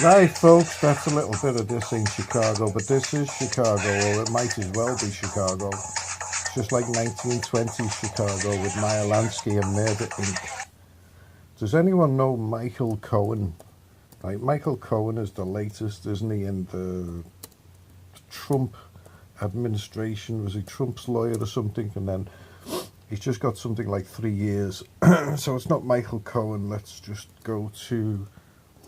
Right, folks, that's a little bit of this in Chicago, but this is Chicago, or it might as well be Chicago. It's just like 1920s Chicago with Meyer Lansky and Murder Inc. Does anyone know Michael Cohen? Right, Michael Cohen is the latest, isn't he, in the Trump administration? Was he Trump's lawyer or something? And then he's just got something like 3 years. So it's not Michael Cohen. Let's just go to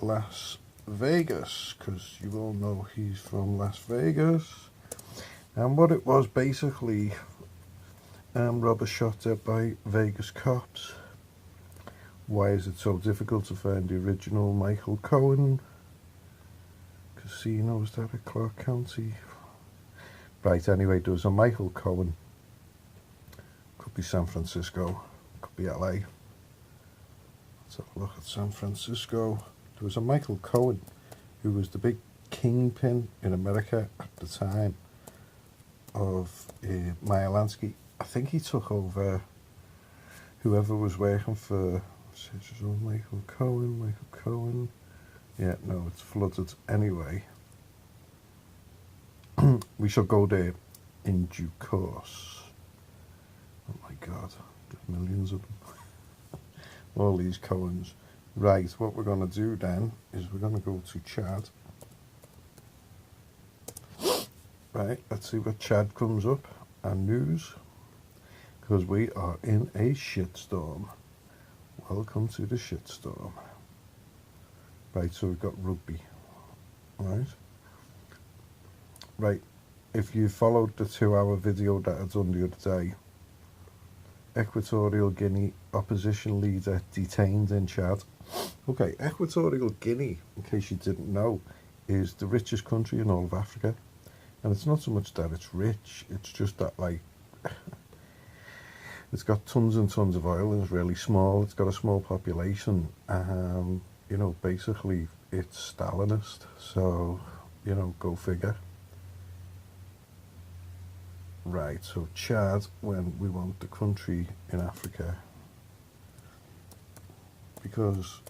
Las Vegas, because you all know he's from Las Vegas. And what it was basically, robber shot dead by Vegas cops. Why is it so difficult to find the original Michael Cohen? Casino, was that at Clark County? Right, anyway, there was a Michael Cohen. Could be San Francisco, could be LA. Let's have a look at San Francisco. There was a Michael Cohen who was the big kingpin in America at the time of Meyer Lansky. I think he took over whoever was working for Michael Cohen. Yeah, no, it's flooded anyway. We shall go there in due course. Oh my God, there's millions of them. All these Cohens. Right, what we're going to do then is we're going to go to Chad. Right, let's see what Chad comes up and news. Because we are in a shitstorm. Welcome to the shitstorm. Right, so we've got rugby. Right. Right, if you followed the 2-hour video that I done the other day, Equatorial Guinea opposition leader detained in Chad. Okay, Equatorial Guinea, in case you didn't know, is the richest country in all of Africa. And it's not so much that it's rich, it's just that, like, it's got tons and tons of oil and it's really small. It's got a small population. You know, basically it's Stalinist. So, you know, go figure. Right, so Chad, when we want the country in Africa, because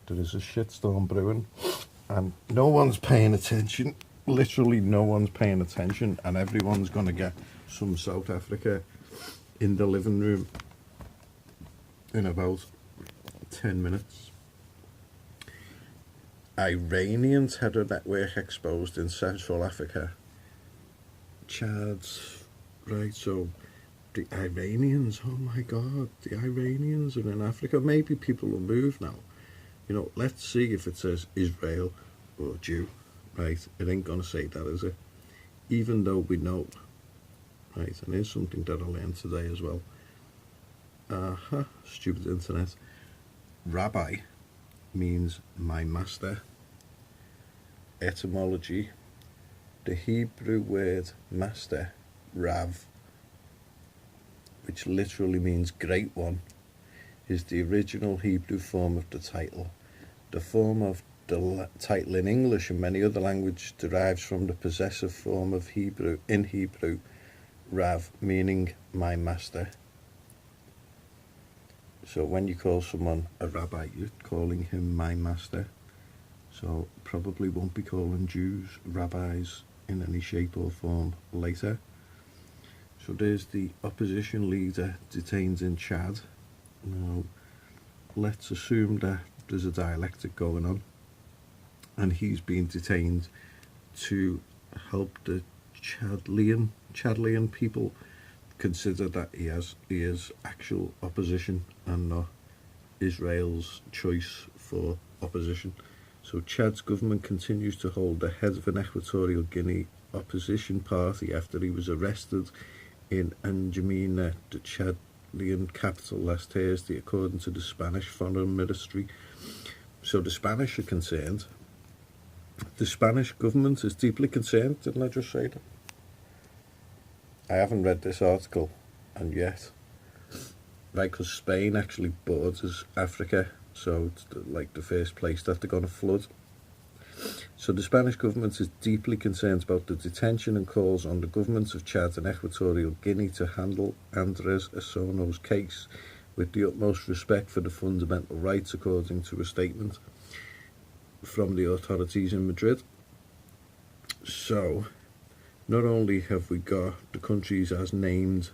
there is a shitstorm brewing and no one's paying attention. Literally no one's paying attention, and everyone's going to get some South Africa in the living room in about 10 minutes. Iranians had a network exposed in Central Africa. Chad's, right, so the Iranians, oh my God, the Iranians are in Africa. Maybe people will move now. You know, let's see if it says Israel or Jew, right? It ain't gonna say that, is it? Even though we know, right, and here's something that I learned today as well. Stupid internet. Rabbi means my master. Etymology. The Hebrew word master, Rav, which literally means great one, is the original Hebrew form of the title. The form of the title in English and many other languages derives from the possessive form of Hebrew, in Hebrew, Rav, meaning my master. So when you call someone a rabbi, you're calling him my master. So probably won't be calling Jews rabbis in any shape or form later. So there's the opposition leader detained in Chad. Now let's assume that there's a dialectic going on and he's being detained to help the Chadlian people consider that he is actual opposition and not Israel's choice for opposition. So Chad's government continues to hold the head of an Equatorial Guinea opposition party after he was arrested in N'Djamena, the Chadian capital, last Thursday, according to the Spanish Foreign Ministry. So the Spanish are concerned. The Spanish government is deeply concerned, didn't I just say that? I haven't read this article, and yet, right, because Spain actually borders Africa, so it's like the first place that they're going to flood. So the Spanish government is deeply concerned about the detention and calls on the governments of Chad and Equatorial Guinea to handle Andres Osono's case with the utmost respect for the fundamental rights, according to a statement from the authorities in Madrid. So, not only have we got the countries as named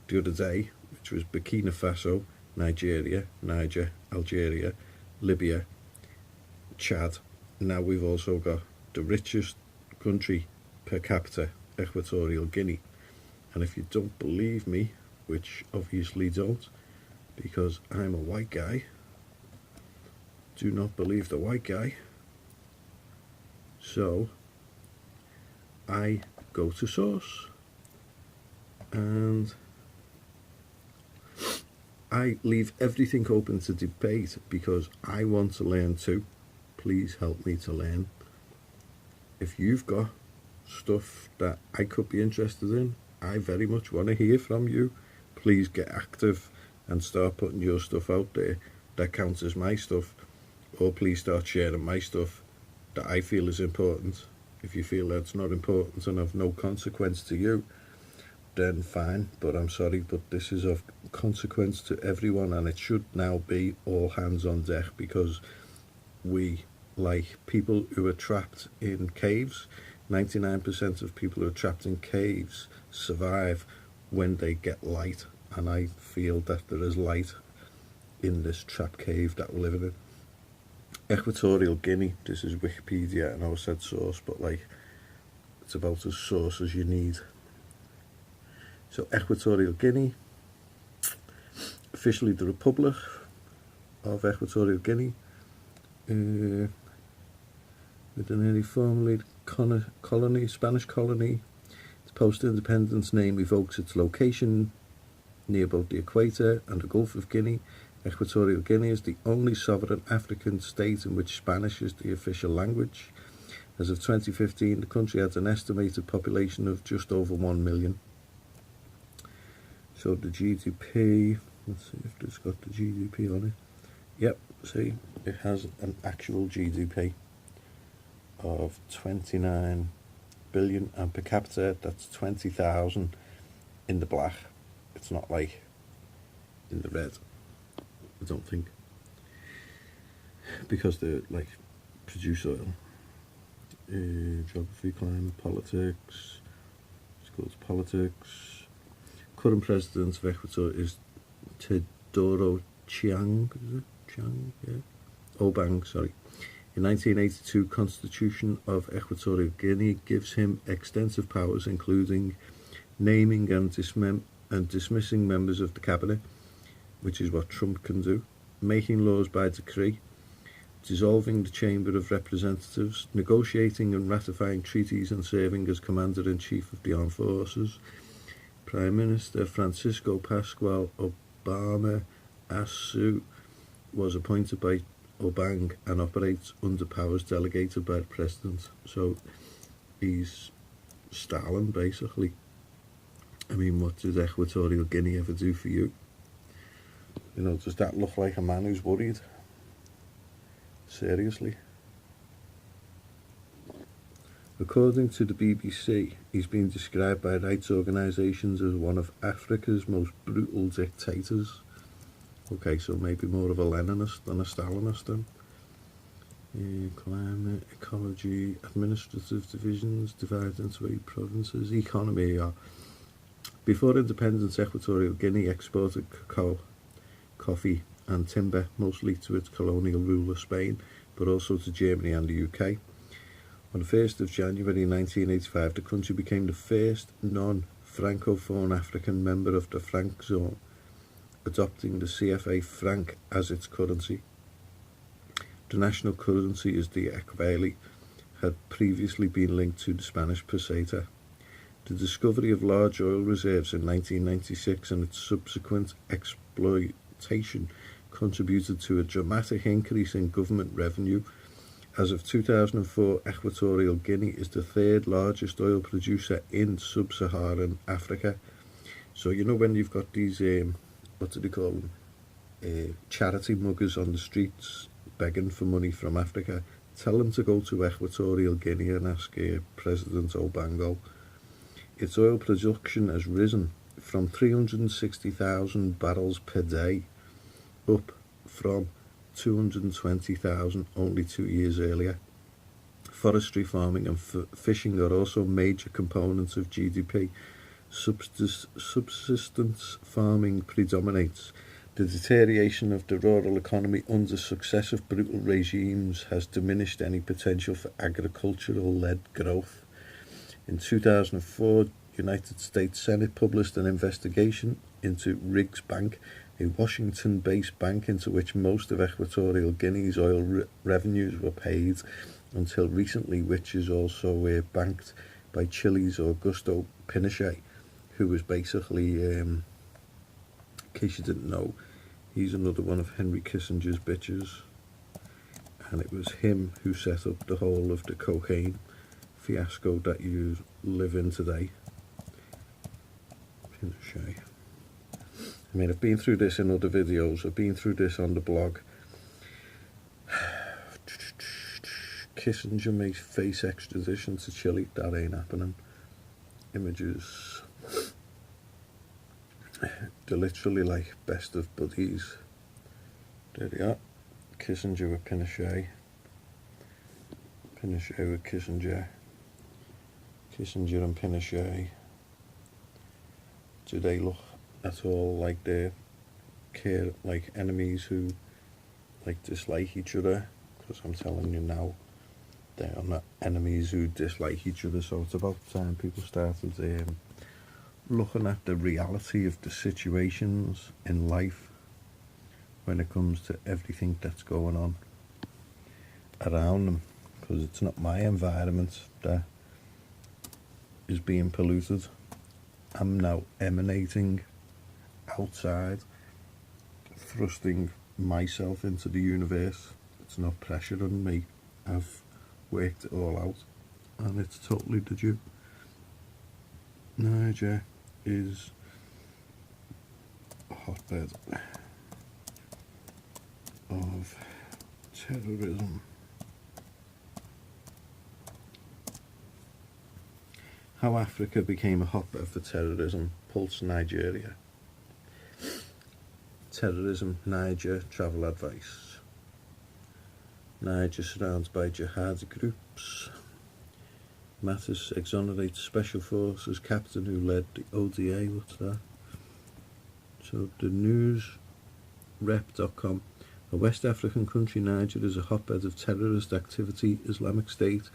the other day, which was Burkina Faso, Nigeria, Niger, Algeria, Libya, Chad, now we've also got the richest country per capita, Equatorial Guinea. And if you don't believe me, which obviously don't, because I'm a white guy, do not believe the white guy. So I go to source and I leave everything open to debate because I want to learn too. Please help me to learn. If you've got stuff that I could be interested in, I very much want to hear from you. Please get active and start putting your stuff out there that counts as my stuff, or please start sharing my stuff that I feel is important. If you feel that's not important and of no consequence to you, then fine, but I'm sorry, but this is of consequence to everyone, and it should now be all hands on deck, because we, like people who are trapped in caves, 99% of people who are trapped in caves survive when they get light, and I feel that there is light in this trap cave that we're living in. Equatorial Guinea, this is Wikipedia, I know I said source, but like, it's about as source as you need. So Equatorial Guinea, officially the Republic of Equatorial Guinea, with an early formerly colony, Spanish colony. Its post-independence name evokes its location near both the equator and the Gulf of Guinea. Equatorial Guinea is the only sovereign African state in which Spanish is the official language. As of 2015, the country had an estimated population of just over 1 million. So the GDP, let's see if it's got the GDP on it. Yep, see, it has an actual GDP of 29 billion, and per capita that's 20,000 in the black. It's not like in the red, I don't think, because they like produce oil. Geography, climate, politics, schools, politics. Current president of Ecuador is Teodoro Chiang, is it? Chiang, yeah. Obang, sorry. In 1982, Constitution of Equatorial Guinea gives him extensive powers, including naming and dismissing members of the cabinet, which is what Trump can do, making laws by decree, dissolving the Chamber of Representatives, negotiating and ratifying treaties, and serving as Commander-in-Chief of the Armed Forces. Prime Minister Francisco Pascual Obama Assu was appointed by Obang and operates under powers delegated by the President. So he's Stalin, basically. I mean, what did Equatorial Guinea ever do for you? You know, does that look like a man who's worried? Seriously? According to the BBC, he's been described by rights organisations as one of Africa's most brutal dictators. Okay, so maybe more of a Leninist than a Stalinist then. Climate, ecology, administrative divisions divided into 8 provinces. Economy, before independence, Equatorial Guinea exported cacao, coffee and timber, mostly to its colonial ruler Spain, but also to Germany and the UK. On the 1st of January 1985, the country became the first non-Francophone African member of the franc zone, adopting the CFA franc as its currency. The national currency is the Ekweli, had previously been linked to the Spanish peseta. The discovery of large oil reserves in 1996 and its subsequent exploitation contributed to a dramatic increase in government revenue. As of 2004, Equatorial Guinea is the third largest oil producer in sub-Saharan Africa. So you know when you've got these, what do they call them, charity muggers on the streets begging for money from Africa, tell them to go to Equatorial Guinea and ask President Obango. Its oil production has risen from 360,000 barrels per day up from 220,000 only 2 years earlier. Forestry, farming and fishing are also major components of GDP. Subsistence farming predominates. The deterioration of the rural economy under successive brutal regimes has diminished any potential for agricultural-led growth. In 2004, United States Senate published an investigation into Riggs Bank, a Washington-based bank into which most of Equatorial Guinea's oil revenues were paid until recently, which is also banked by Chile's Augusto Pinochet, who was basically, in case you didn't know, he's another one of Henry Kissinger's bitches, and it was him who set up the whole of the cocaine fiasco that you live in today. Pinochet. I mean, I've been through this in other videos, I've been through this on the blog. Kissinger may face extradition to Chile, that ain't happening. Images. They're literally like best of buddies. There they are. Kissinger with Pinochet. Pinochet with Kissinger. Kissinger and Pinochet. Do they look at all like they're like enemies who like dislike each other? Because I'm telling you now, they are not enemies who dislike each other. So it's about time people started looking at the reality of the situations in life when it comes to everything that's going on around them, because it's not my environment that is being polluted. I'm now emanating outside, thrusting myself into the universe. It's not pressure on me. I've worked it all out, and it's totally legit. Niger is a hotbed of terrorism. How Africa became a hotbed for terrorism. Pulse Nigeria. Terrorism, Niger, travel advice. Niger surrounded by jihadi groups. Mattis exonerates Special Forces captain who led the ODA. What's that? So the newsrep.com. A West African country, Niger, is a hotbed of terrorist activity. Islamic State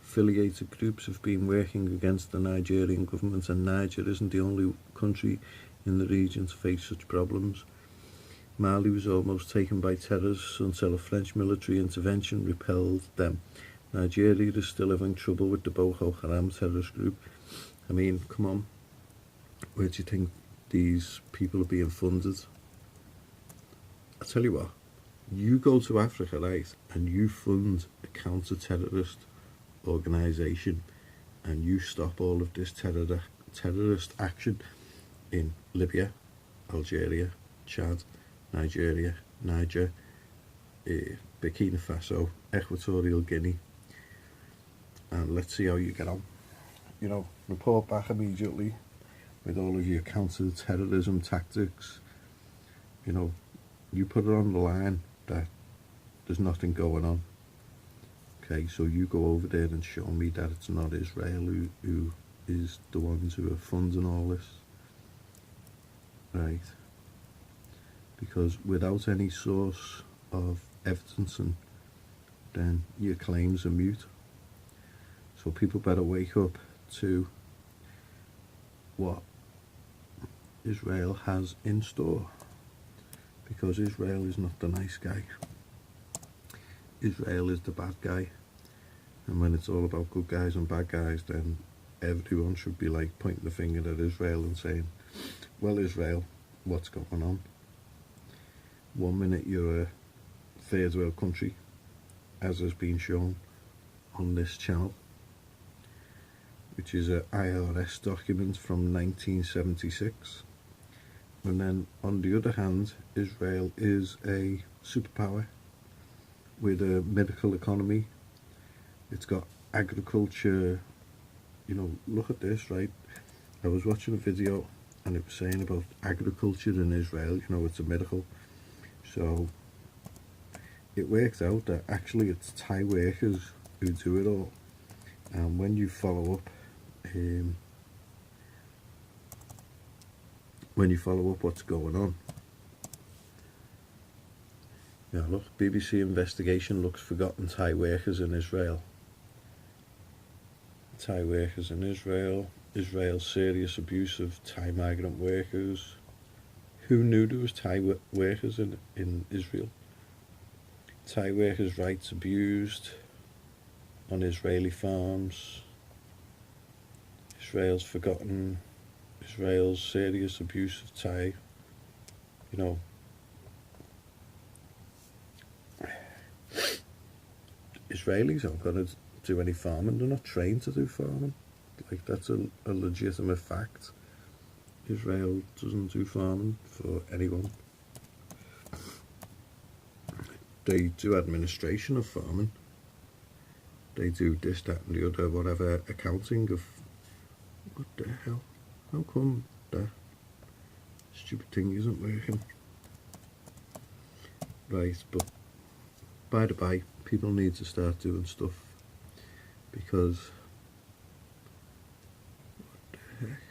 affiliated groups have been working against the Nigerian government, and Niger isn't the only country in the region to face such problems. Mali was almost taken by terrorists until a French military intervention repelled them. Nigeria is still having trouble with the Boko Haram terrorist group. I mean, come on, where do you think these people are being funded? I tell you what, you go to Africa, right, and you fund a counter-terrorist organisation, and you stop all of this terrorist action in Libya, Algeria, Chad, Nigeria, Niger, Burkina Faso, Equatorial Guinea, and let's see how you get on. You know, report back immediately with all of your counter-terrorism tactics. You know, you put it on the line that there's nothing going on. Okay, so you go over there and show me that it's not Israel who is the ones who are funding all this. Right? Because without any source of evidence, then your claims are mute. So people better wake up to what Israel has in store. Because Israel is not the nice guy. Israel is the bad guy. And when it's all about good guys and bad guys, then everyone should be like pointing the finger at Israel and saying, well, Israel, what's going on? One minute you're a third world country, as has been shown on this channel, which is a IRS document from 1976. And then on the other hand, Israel is a superpower with a miracle economy. It's got agriculture. You know, look at this, right? I was watching a video and it was saying about agriculture in Israel. You know, it's a miracle. So it works out that actually it's Thai workers who do it all. And when you follow up what's going on, yeah, look, BBC investigation looks forgotten Thai workers in Israel. Thai workers in Israel. Israel's serious abuse of Thai migrant workers. Who knew there was Thai workers in Israel? Thai workers' rights abused on Israeli farms. Israel's forgotten. Israel's serious abuse of Thai. You know, Israelis aren't going to do any farming. They're not trained to do farming. Like, that's a legitimate fact. Israel doesn't do farming for anyone. They do administration of farming. They do this, that and the other, whatever, accounting of... What the hell? How come that stupid thing isn't working? Right, but by the by, people need to start doing stuff, because what the heck?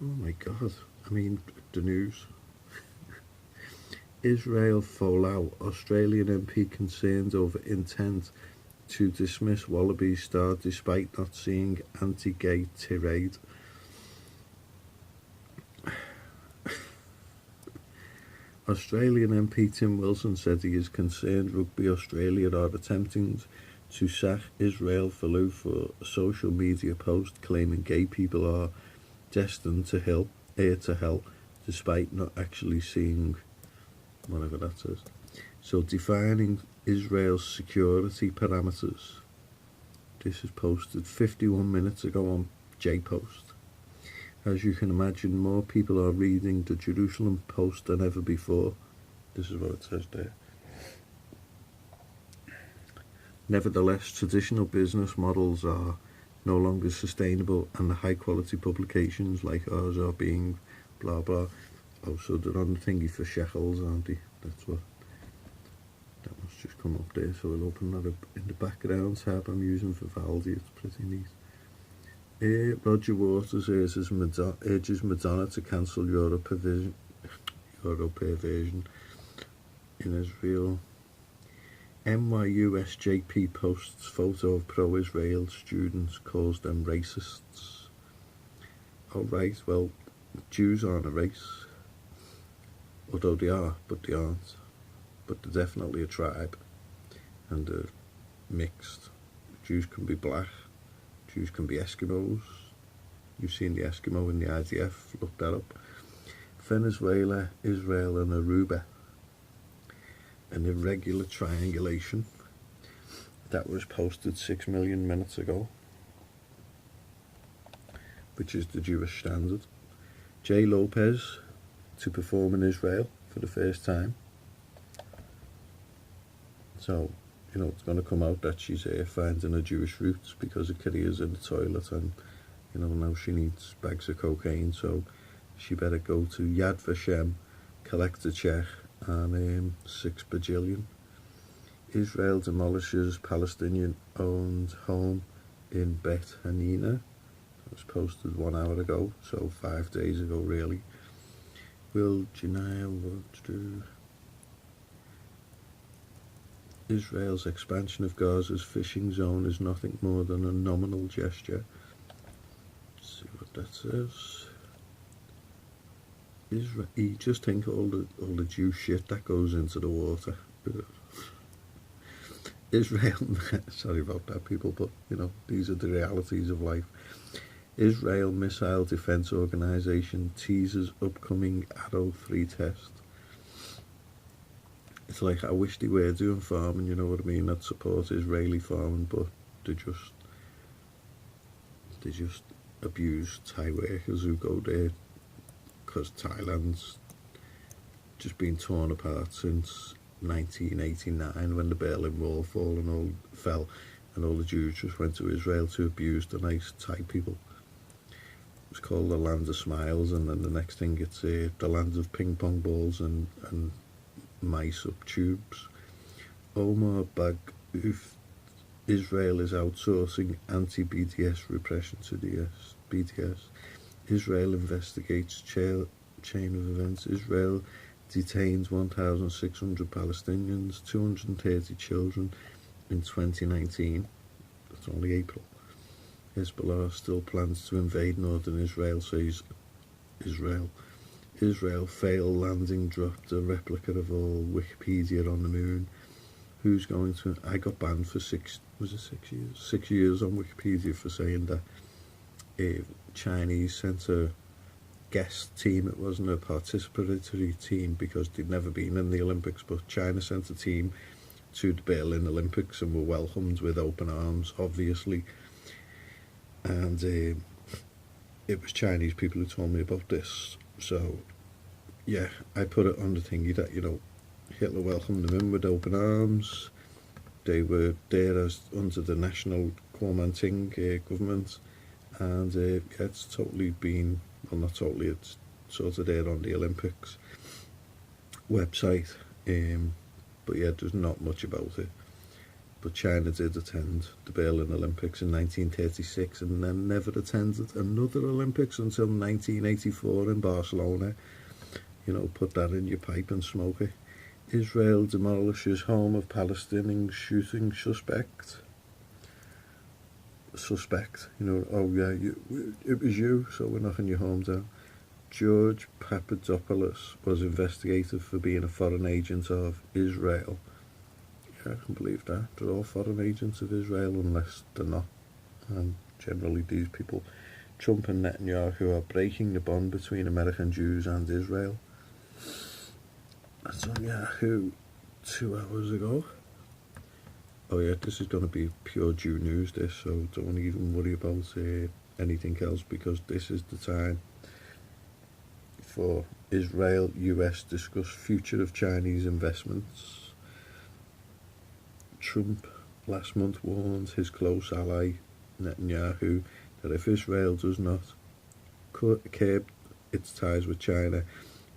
Oh my god, I mean, the news. Israel fallout, Australian MP concerned over intent to dismiss Wallaby star despite not seeing anti-gay tirade. Australian MP Tim Wilson said he is concerned Rugby Australia are attempting to sack Israel Folau for a social media post claiming gay people are destined to hell, despite not actually seeing whatever that says. So, defining Israel's security parameters. This is posted 51 minutes ago on JPost. As you can imagine, more people are reading the Jerusalem Post than ever before. This is what it says there. Nevertheless, traditional business models are no longer sustainable, and the high-quality publications like ours are being blah blah. Oh, so they're on the thingy for shekels, aren't they? That's what. That must just come up there, so we'll open that up in the background tab I'm using for Valdi. It's pretty neat. Roger Waters urges Madonna to cancel Europe-version in Israel. NYU SJP posts photo of pro-Israel students, calls them racists. Alright, well, Jews aren't a race. Although they are, but they aren't. But they're definitely a tribe. And they're mixed. Jews can be black. Jews can be Eskimos. You've seen the Eskimo in the IDF. Look that up. Venezuela, Israel and Aruba. An irregular triangulation. That was posted 6 million minutes ago. Which is the Jewish standard. Jay Lopez to perform in Israel for the first time. So, you know, it's going to come out that she's finding her Jewish roots because her career's in the toilet, and, you know, now she needs bags of cocaine, so she better go to Yad Vashem, collect a check, and 6 bajillion. Israel demolishes Palestinian-owned home in Beit Hanina. It was posted 1 hour ago, so 5 days ago, really. Will Janelle want to do? Israel's expansion of Gaza's fishing zone is nothing more than a nominal gesture. Let's see what that says. You just think all the Jew shit that goes into the water. Israel, sorry about that, people, but these are the realities of life. Israel Missile Defense Organization teases upcoming Arrow 3 test. It's like, I wish they were doing farming, you know what I mean? That support Israeli farming, but they just abuse Thai workers who go there, because Thailand's just been torn apart since 1989 when the Berlin Wall fell, and all the Jews just went to Israel to abuse the nice Thai people. It's called the land of smiles, and then the next thing it's the land of ping pong balls and mice up tubes. Omar Baghouth, Israel is outsourcing anti-BDS repression to the BDS. Israel investigates chain of events. Israel detains 1,600 Palestinians, 230 children in 2019. That's only April. Hezbollah still plans to invade northern Israel, says Israel. Israel failed landing, dropped a replica of all Wikipedia on the moon. Who's going to... I got banned for 6 years? 6 years on Wikipedia for saying that Chinese sent a guest team. It wasn't a participatory team because they'd never been in the Olympics, but China sent a team to the Berlin Olympics and were welcomed with open arms, obviously. And it was Chinese people who told me about this. So, yeah, I put it on the thingy that, Hitler welcomed them in with open arms. They were there as under the national Kuomintang government. And it's totally been, well, not totally, it's sort of there on the Olympics website. But yeah, there's not much about it. But China did attend the Berlin Olympics in 1936 and then never attended another Olympics until 1984 in Barcelona. Put that in your pipe and smoke it. Israel demolishes home of Palestinian shooting suspect. Oh yeah, it was you, so we're knocking your home down. George Papadopoulos was investigated for being a foreign agent of Israel. Yeah, I can believe that. They're all foreign agents of Israel unless they're not. And generally these people, Trump and Netanyahu, are breaking the bond between American Jews and Israel. That's on Yahoo 2 hours ago. Oh yeah, this is going to be pure Jew news, this, so don't even worry about anything else, because this is the time for Israel, US discuss future of Chinese investments. Trump last month warned his close ally Netanyahu that if Israel does not curb its ties with China,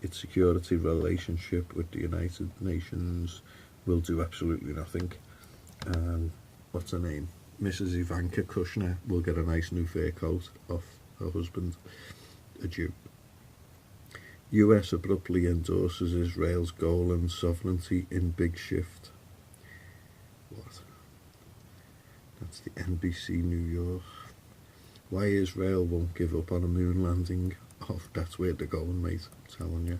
its security relationship with the United Nations will do absolutely nothing. And what's her name? Mrs. Ivanka Kushner will get a nice new fur coat off her husband, a Jew. US abruptly endorses Israel's Golan sovereignty in big shift. What? That's the NBC New York. Why Israel won't give up on a moon landing. Oh, that's where they're going, mate. I'm telling you.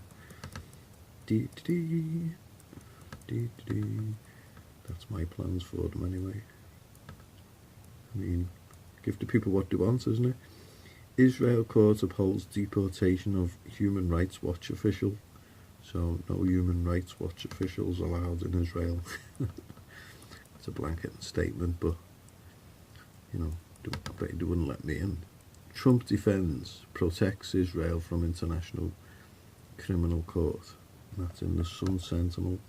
That's my plans for them anyway. I mean, give the people what they want, isn't it? Israel court upholds deportation of Human Rights Watch official. So no Human Rights Watch officials allowed in Israel. It's a blanket statement, but I bet they wouldn't let me in. Trump protects Israel from International Criminal Court. That's in the Sun Sentinel.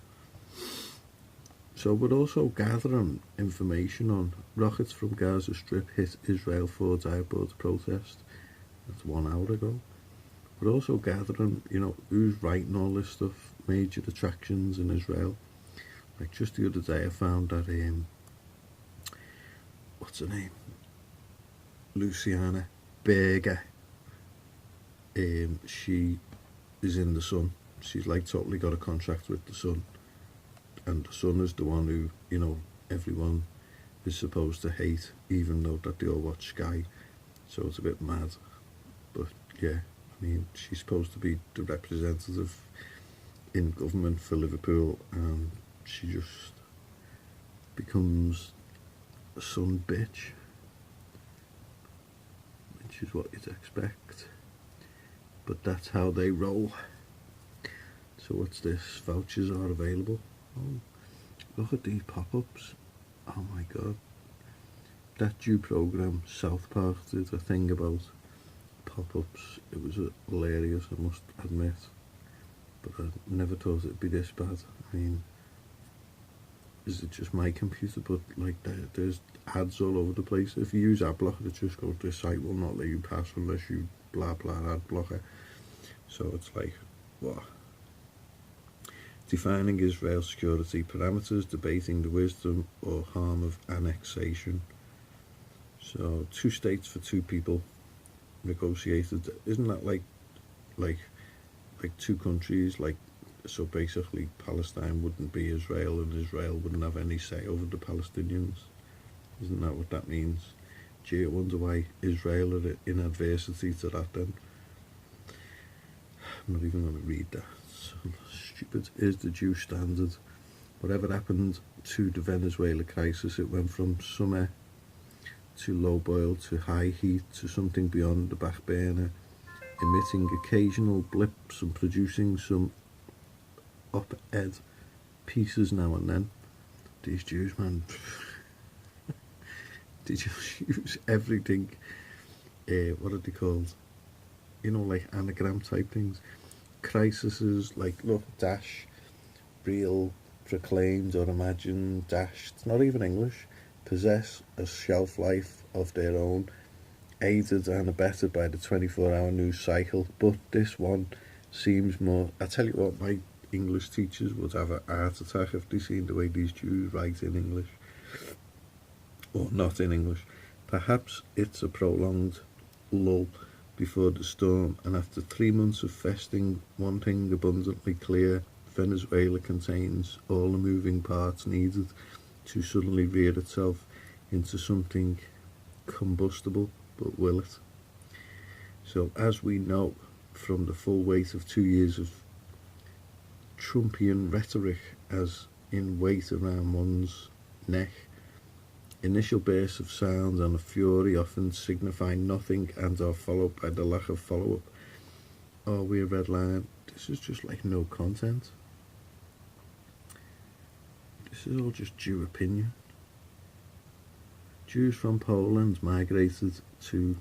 So we're also gathering information on rockets from Gaza Strip hit Israel 4 border protest. That's 1 hour ago. We're also gathering, who's writing all this stuff, major attractions in Israel. Like just the other day I found that, what's her name? Luciana Berger. She is in the Sun. She's like totally got a contract with the Sun. And the Sun is the one who, everyone is supposed to hate, even though that they all watch Sky. So it's a bit mad. But yeah, I mean, she's supposed to be the representative in government for Liverpool, and she just becomes a son bitch, which is what you'd expect, but that's how they roll. So what's this? Vouchers are available. Oh, look at these pop-ups. Oh my god. That due program, South Park, did a thing about pop-ups. It was hilarious, I must admit. But I never thought it'd be this bad. I mean, is it just my computer? But like, there's ads all over the place. If you use ad blocker, it just goes, this site will not let you pass unless you blah blah ad blocker. So it's like, what? Defining Israel security parameters, debating the wisdom or harm of annexation. So 2 states for 2 people negotiated. Isn't that like 2 countries? Like, so basically Palestine wouldn't be Israel and Israel wouldn't have any say over the Palestinians. Isn't that what that means? Gee, I wonder why Israel are in adversity to that then. I'm not even going to read that. So stupid. Is the Jew standard. Whatever happened to the Venezuela crisis, it went from summer to low boil to high heat to something beyond the back burner, emitting occasional blips and producing some op-ed pieces now and then. These Jews, man, they just use everything. What are they called? You know, like anagram type things. Crises, like, look, dash, real, proclaimed or imagined, dash, it's not even English, possess a shelf life of their own, aided and abetted by the 24-hour news cycle. But this one seems more, I tell you what, my English teachers would have a heart attack if they seen the way these Jews write in English, or not in English. Perhaps it's a prolonged lull before the storm, and after 3 months of festing, one thing abundantly clear: Venezuela contains all the moving parts needed to suddenly rear itself into something combustible, but will it? So, as we know from the full weight of 2 years of Trumpian rhetoric as in weight around one's neck, initial bursts of sound and of fury often signify nothing and are followed by the lack of follow-up. Are we a red line? This is just like no content. This is all just Jew opinion. Jews from Poland migrated to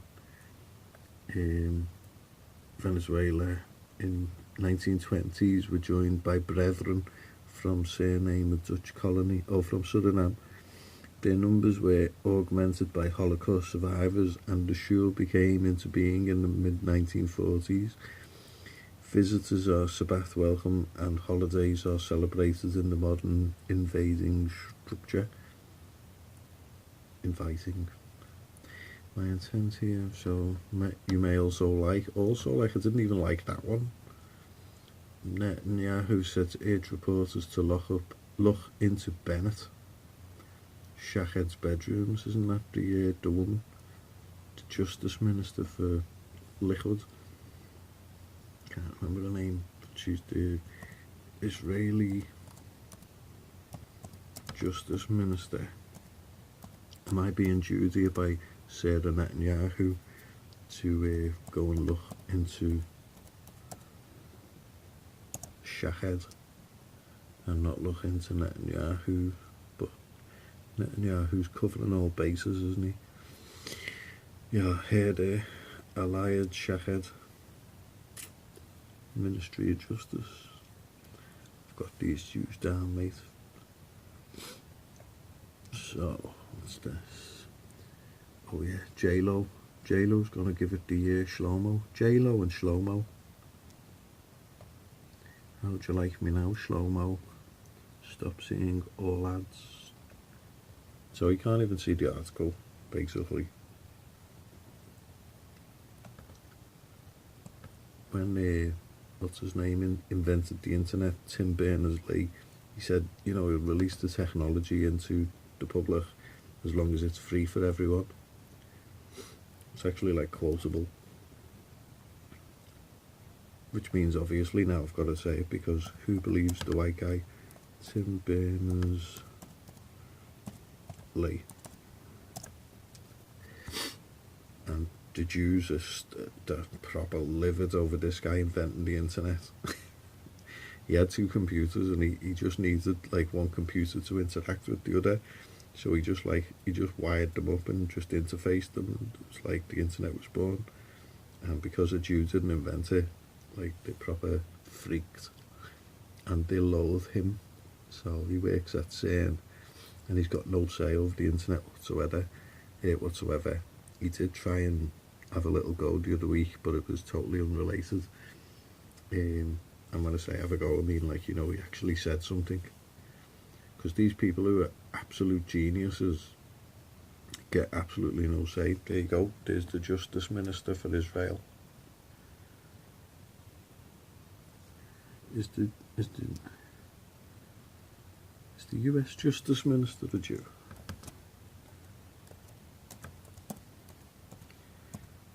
Venezuela in 1920s, were joined by brethren from surname a Dutch colony, or from Suriname. Their numbers were augmented by Holocaust survivors, and the shul became into being in the mid-1940s. Visitors are Sabbath welcome, and holidays are celebrated in the modern invading structure. Inviting. My intent here, so you may also like, I didn't even like that one. Netanyahu said to urge reporters to look into Bennett Shahed's bedrooms. Isn't that the woman, the Justice Minister for Likud? Can't remember her name. She's the Israeli Justice Minister. Am I being Judea here by Sarah Netanyahu to go and look into Shahed and not look into Netanyahu? But Netanyahu's covering all bases, isn't he? Yeah, here there, Aliyad Shahed, Ministry of Justice. I've got these Jews down, mate. So, what's this? Oh yeah, J-Lo. J-Lo's gonna give it the Shlomo. J-Lo and Shlomo. How'd you like me now, Shlomo? Stop seeing all ads. So you can't even see the article, basically. When what's his name invented the internet, Tim Berners-Lee, he said, you know, he'll release the technology into the public as long as it's free for everyone. It's actually like quotable, which means obviously now I've got to say it, because who believes the white guy? Tim Berners-Lee. Lee. And the Jews are proper livid over this guy inventing the internet. He had 2 computers and he just needed like one computer to interact with the other. So he just wired them up and just interfaced them, and it was like the internet was born. And because a Jew didn't invent it, like they proper freaked and they loathe him. So he works at CERN and he's got no say over the internet whatsoever. He did try and have a little go the other week, but it was totally unrelated. And when I say have a go, I mean like, you know, he actually said something. Because these people who are absolute geniuses get absolutely no say. There you go, there's the Justice Minister for Israel. Is the US Justice Minister a Jew?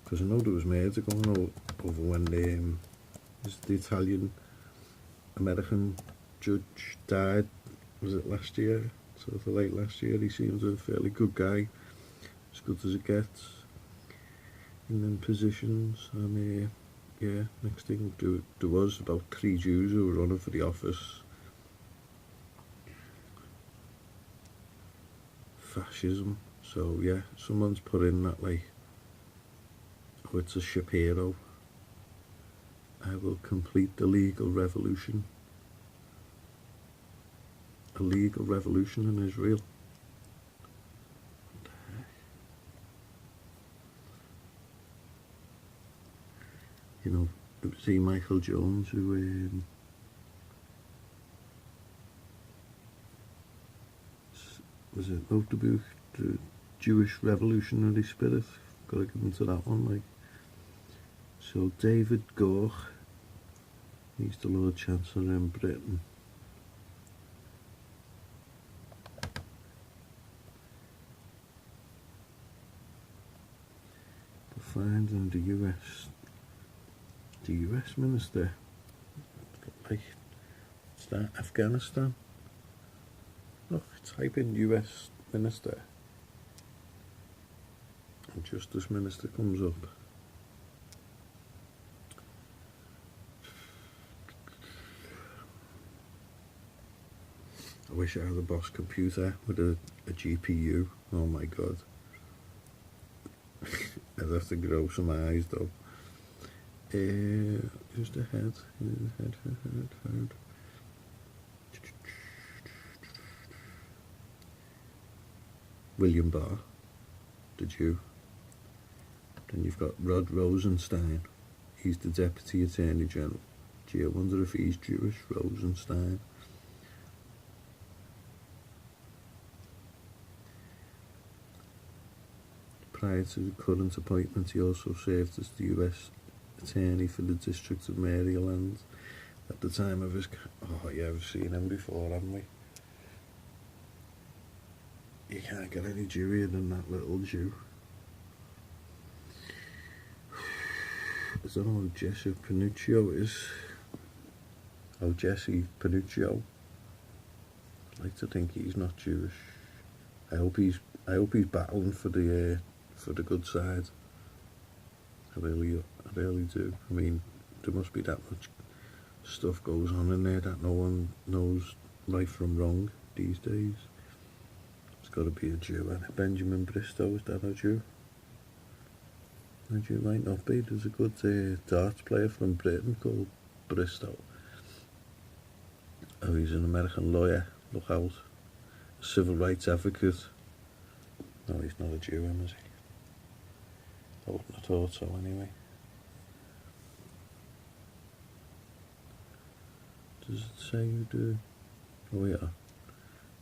Because I know there was murder going over when the Italian American judge died. Was it last year? Sort of late last year. He seems a fairly good guy, as good as it gets in them positions. And yeah, next thing there was about 3 Jews who were running for the office. Fascism. So yeah, someone's put in that like, oh, it's a Shapiro. I will complete the legal revolution. A legal revolution in Israel. What the heck? You know, it was Michael Jones who was it wrote the book, The Jewish Revolutionary Spirit. Gotta give into that one, like. So David Gorch, he's the Lord Chancellor in Britain. Finding the US Minister, like, what's that, Afghanistan? Look, type in US Minister, and Justice Minister comes up. I wish I had a Boss computer with a GPU. Oh my god. I'd have to grow some eyes though. Who's the head? Head. William Barr, the Jew. Then you've got Rod Rosenstein. He's the Deputy Attorney General. Gee, I wonder if he's Jewish, Rosenstein. Prior to the current appointment, he also served as the US Attorney for the District of Maryland at the time of his... Oh yeah, we've seen him before, haven't we? You can't get any Jewier than that little Jew. I don't know who Jesse Panuccio is. Oh, Jesse Panuccio. I'd like to think he's not Jewish. I hope he's battling for the good side. I really do. I mean, there must be that much stuff goes on in there that no one knows right from wrong these days. It's got to be a Jew. And Benjamin Bristow, is that a Jew? A Jew might not be. There's a good darts player from Britain called Bristow. Oh, he's an American lawyer. Look out. A civil rights advocate. No, he's not a Jew, is he? I wouldn't have thought so anyway. Does it say who do? Oh yeah.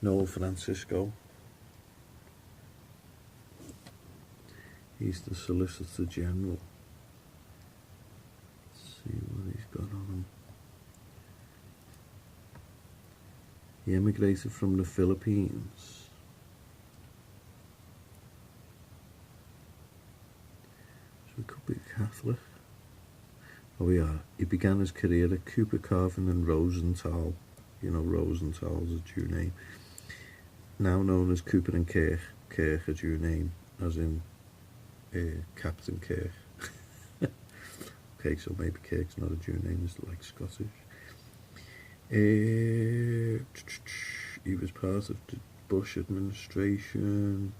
Noel Francisco. He's the Solicitor General. Let's see what he's got on him. He emigrated from the Philippines. So he could be a Catholic. Oh yeah, he began his career at Cooper Carvin and Rosenthal. You know, Rosenthal's a Jew name. now known as Cooper and Kirk. Kirk, a Jew name, as in Captain Kirk. Okay, so maybe Kirk's not a Jew name, it's like Scottish. He was part of the Bush administration.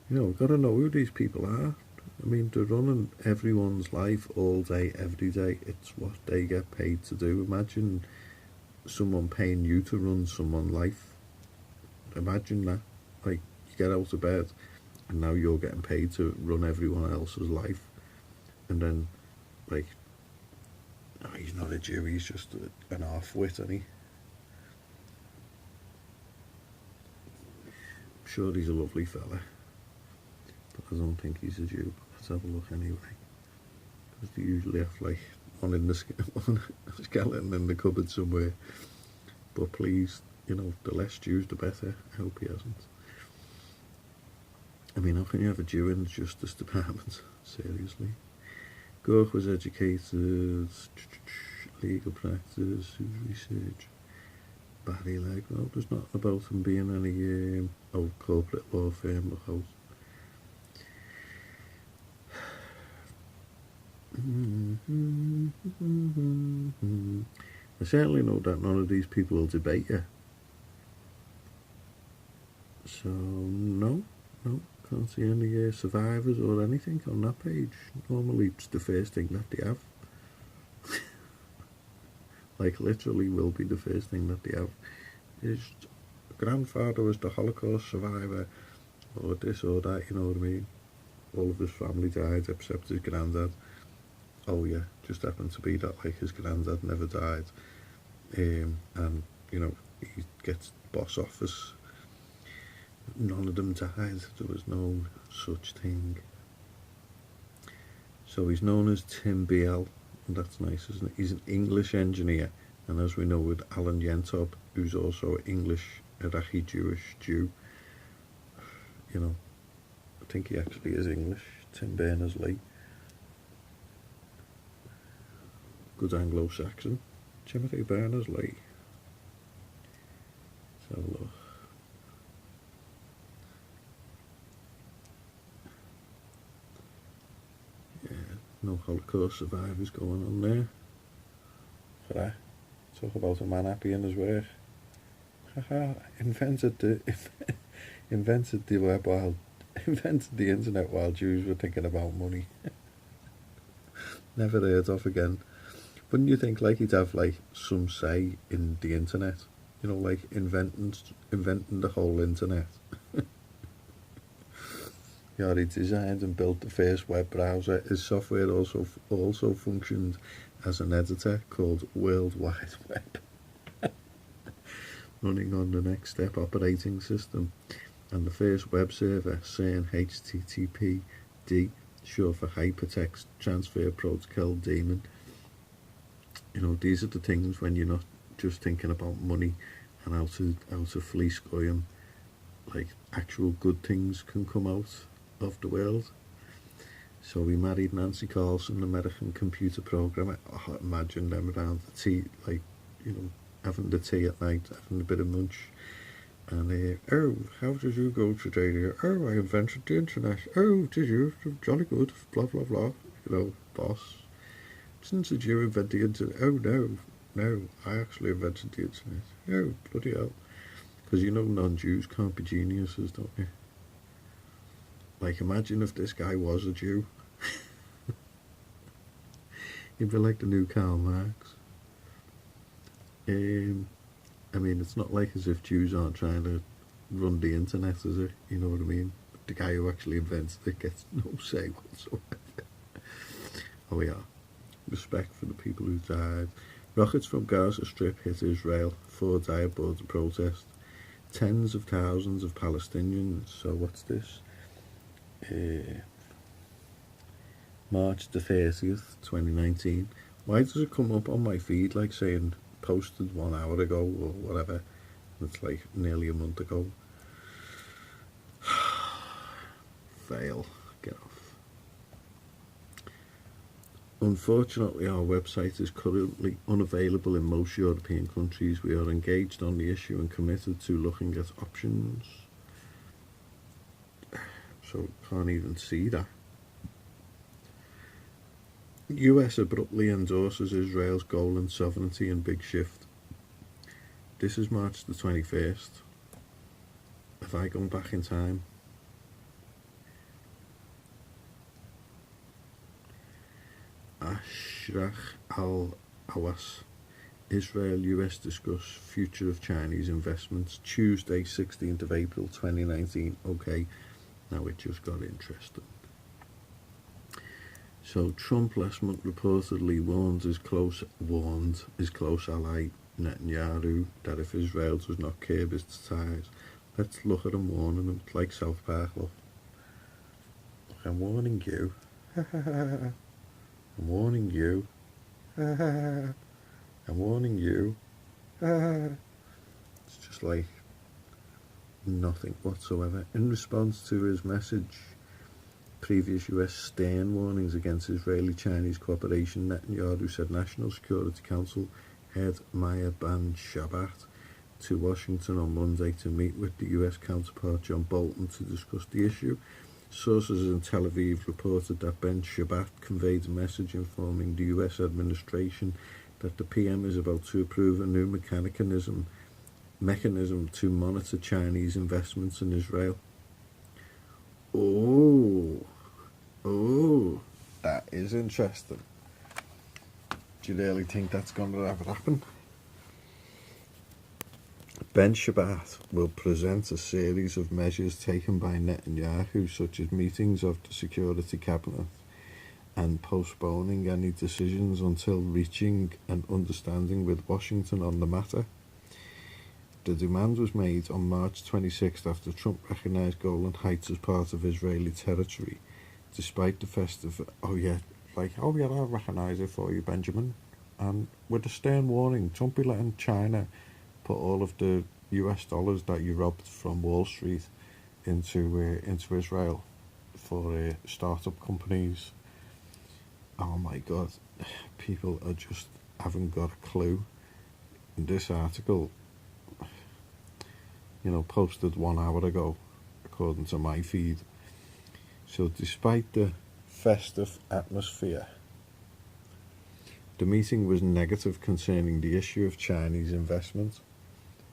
You know, got to know who these people are. I mean, they're running everyone's life all day, every day. It's what they get paid to do. Imagine someone paying you to run someone's life. Imagine that. Like, you get out of bed and now you're getting paid to run everyone else's life. And then, like, oh, he's not a Jew, he's just an half-wit, isn't he? I'm sure he's a lovely fella, but I don't think he's a Jew. Let's have a look anyway. Because they usually have, like, one in the one skeleton in the cupboard somewhere. But please, you know, the less Jews, the better. I hope he hasn't. I mean, how can you have a Jew in the Justice Department? Seriously. Gork was educated, legal practice, research, Barry Leg. Well, there's nothing about him being any corporate law firm or house. I certainly know that none of these people will debate you. So, no, can't see any survivors or anything on that page. Normally it's the first thing that they have. Like, literally will be the first thing that they have. His grandfather was the Holocaust survivor, or this or that, you know what I mean? All of his family died except his granddad. Oh yeah, just happened to be that, like, his granddad never died. And, you know, he gets boss office. None of them died. There was no such thing. So he's known as Tim Biel, and that's nice, isn't it? He's an English engineer, and as we know with Alan Yentob, who's also an English Iraqi Jewish Jew, you know, I think he actually is English, Tim Berners-Lee. Good Anglo-Saxon. Timothy Berners-Lee. So look. Yeah, no Holocaust survivors going on there. For that. Talk about a man happy in his work. Haha, invented the web while invented the internet while Jews were thinking about money. Never heard of again. Wouldn't you think, like, he'd have, like, some say in the internet? You know, like, inventing the whole internet. Yeah, he designed and built the first web browser. His software also functioned as an editor called World Wide Web, running on the Next Step operating system, and the first web server, CERN HTTPD, short for Hypertext Transfer Protocol Daemon. You know, these are the things when you're not just thinking about money and how to fleece Goyim. Like, actual good things can come out of the world. So he married Nancy Carlson, an American computer programmer. Oh, imagine them around the tea, like, you know, having the tea at night, having a bit of munch. And, oh, how did you go today? Oh, I invented the internet. Oh, did you? Jolly good. Blah, blah, blah. You know, boss. Since did you invent the internet? Oh, no, I actually invented the internet. Oh, bloody hell. Because you know non-Jews can't be geniuses, don't you? Like, imagine if this guy was a Jew. He'd be like the new Karl Marx. I mean, it's not like as if Jews aren't trying to run the internet, is it? You know what I mean? The guy who actually invented it gets no say whatsoever. Oh yeah. Respect for the people who died. Rockets from Gaza Strip hit Israel. 4 died aboard the protest. Tens of thousands of Palestinians. So what's this? March the 30th, 2019. Why does it come up on my feed like saying posted 1 hour ago or whatever? It's like nearly a month ago. Fail. Get off. Unfortunately, our website is currently unavailable in most European countries. We are engaged on the issue and committed to looking at options. So can't even see that. US abruptly endorses Israel's Golan sovereignty in big shift. This is March the 21st. Have I gone back in time? Ashraf al-Awas. Israel, US discuss future of Chinese investments. Tuesday, 16th of April 2019. Okay, now it just got interesting. So Trump last month reportedly warned his close ally Netanyahu that if Israel does not curb its ties, let's look at him warning him. It's like South Park, look. I'm warning you. I'm warning you. I'm warning you. It's just like nothing whatsoever. In response to his message, previous US stern warnings against Israeli-Chinese cooperation, Netanyahu said National Security Council head Maya Ben-Shabbat to Washington on Monday to meet with the US counterpart John Bolton to discuss the issue. Sources in Tel Aviv reported that Ben-Shabbat conveyed a message informing the US administration that the PM is about to approve a new mechanism to monitor Chinese investments in Israel. Oh, that is interesting. Do you really think that's going to ever happen? Ben-Shabbat will present a series of measures taken by Netanyahu, such as meetings of the Security Cabinet and postponing any decisions until reaching an understanding with Washington on the matter. The demand was made on March 26th after Trump recognised Golan Heights as part of Israeli territory, despite the festive, I recognise it for you, Benjamin. And with a stern warning, Trump be letting China put all of the US dollars that you robbed from Wall Street into Israel for startup companies. Oh my God, people are just haven't got a clue. In this article, posted 1 hour ago, according to my feed. So despite the festive atmosphere, the meeting was negative concerning the issue of Chinese investment.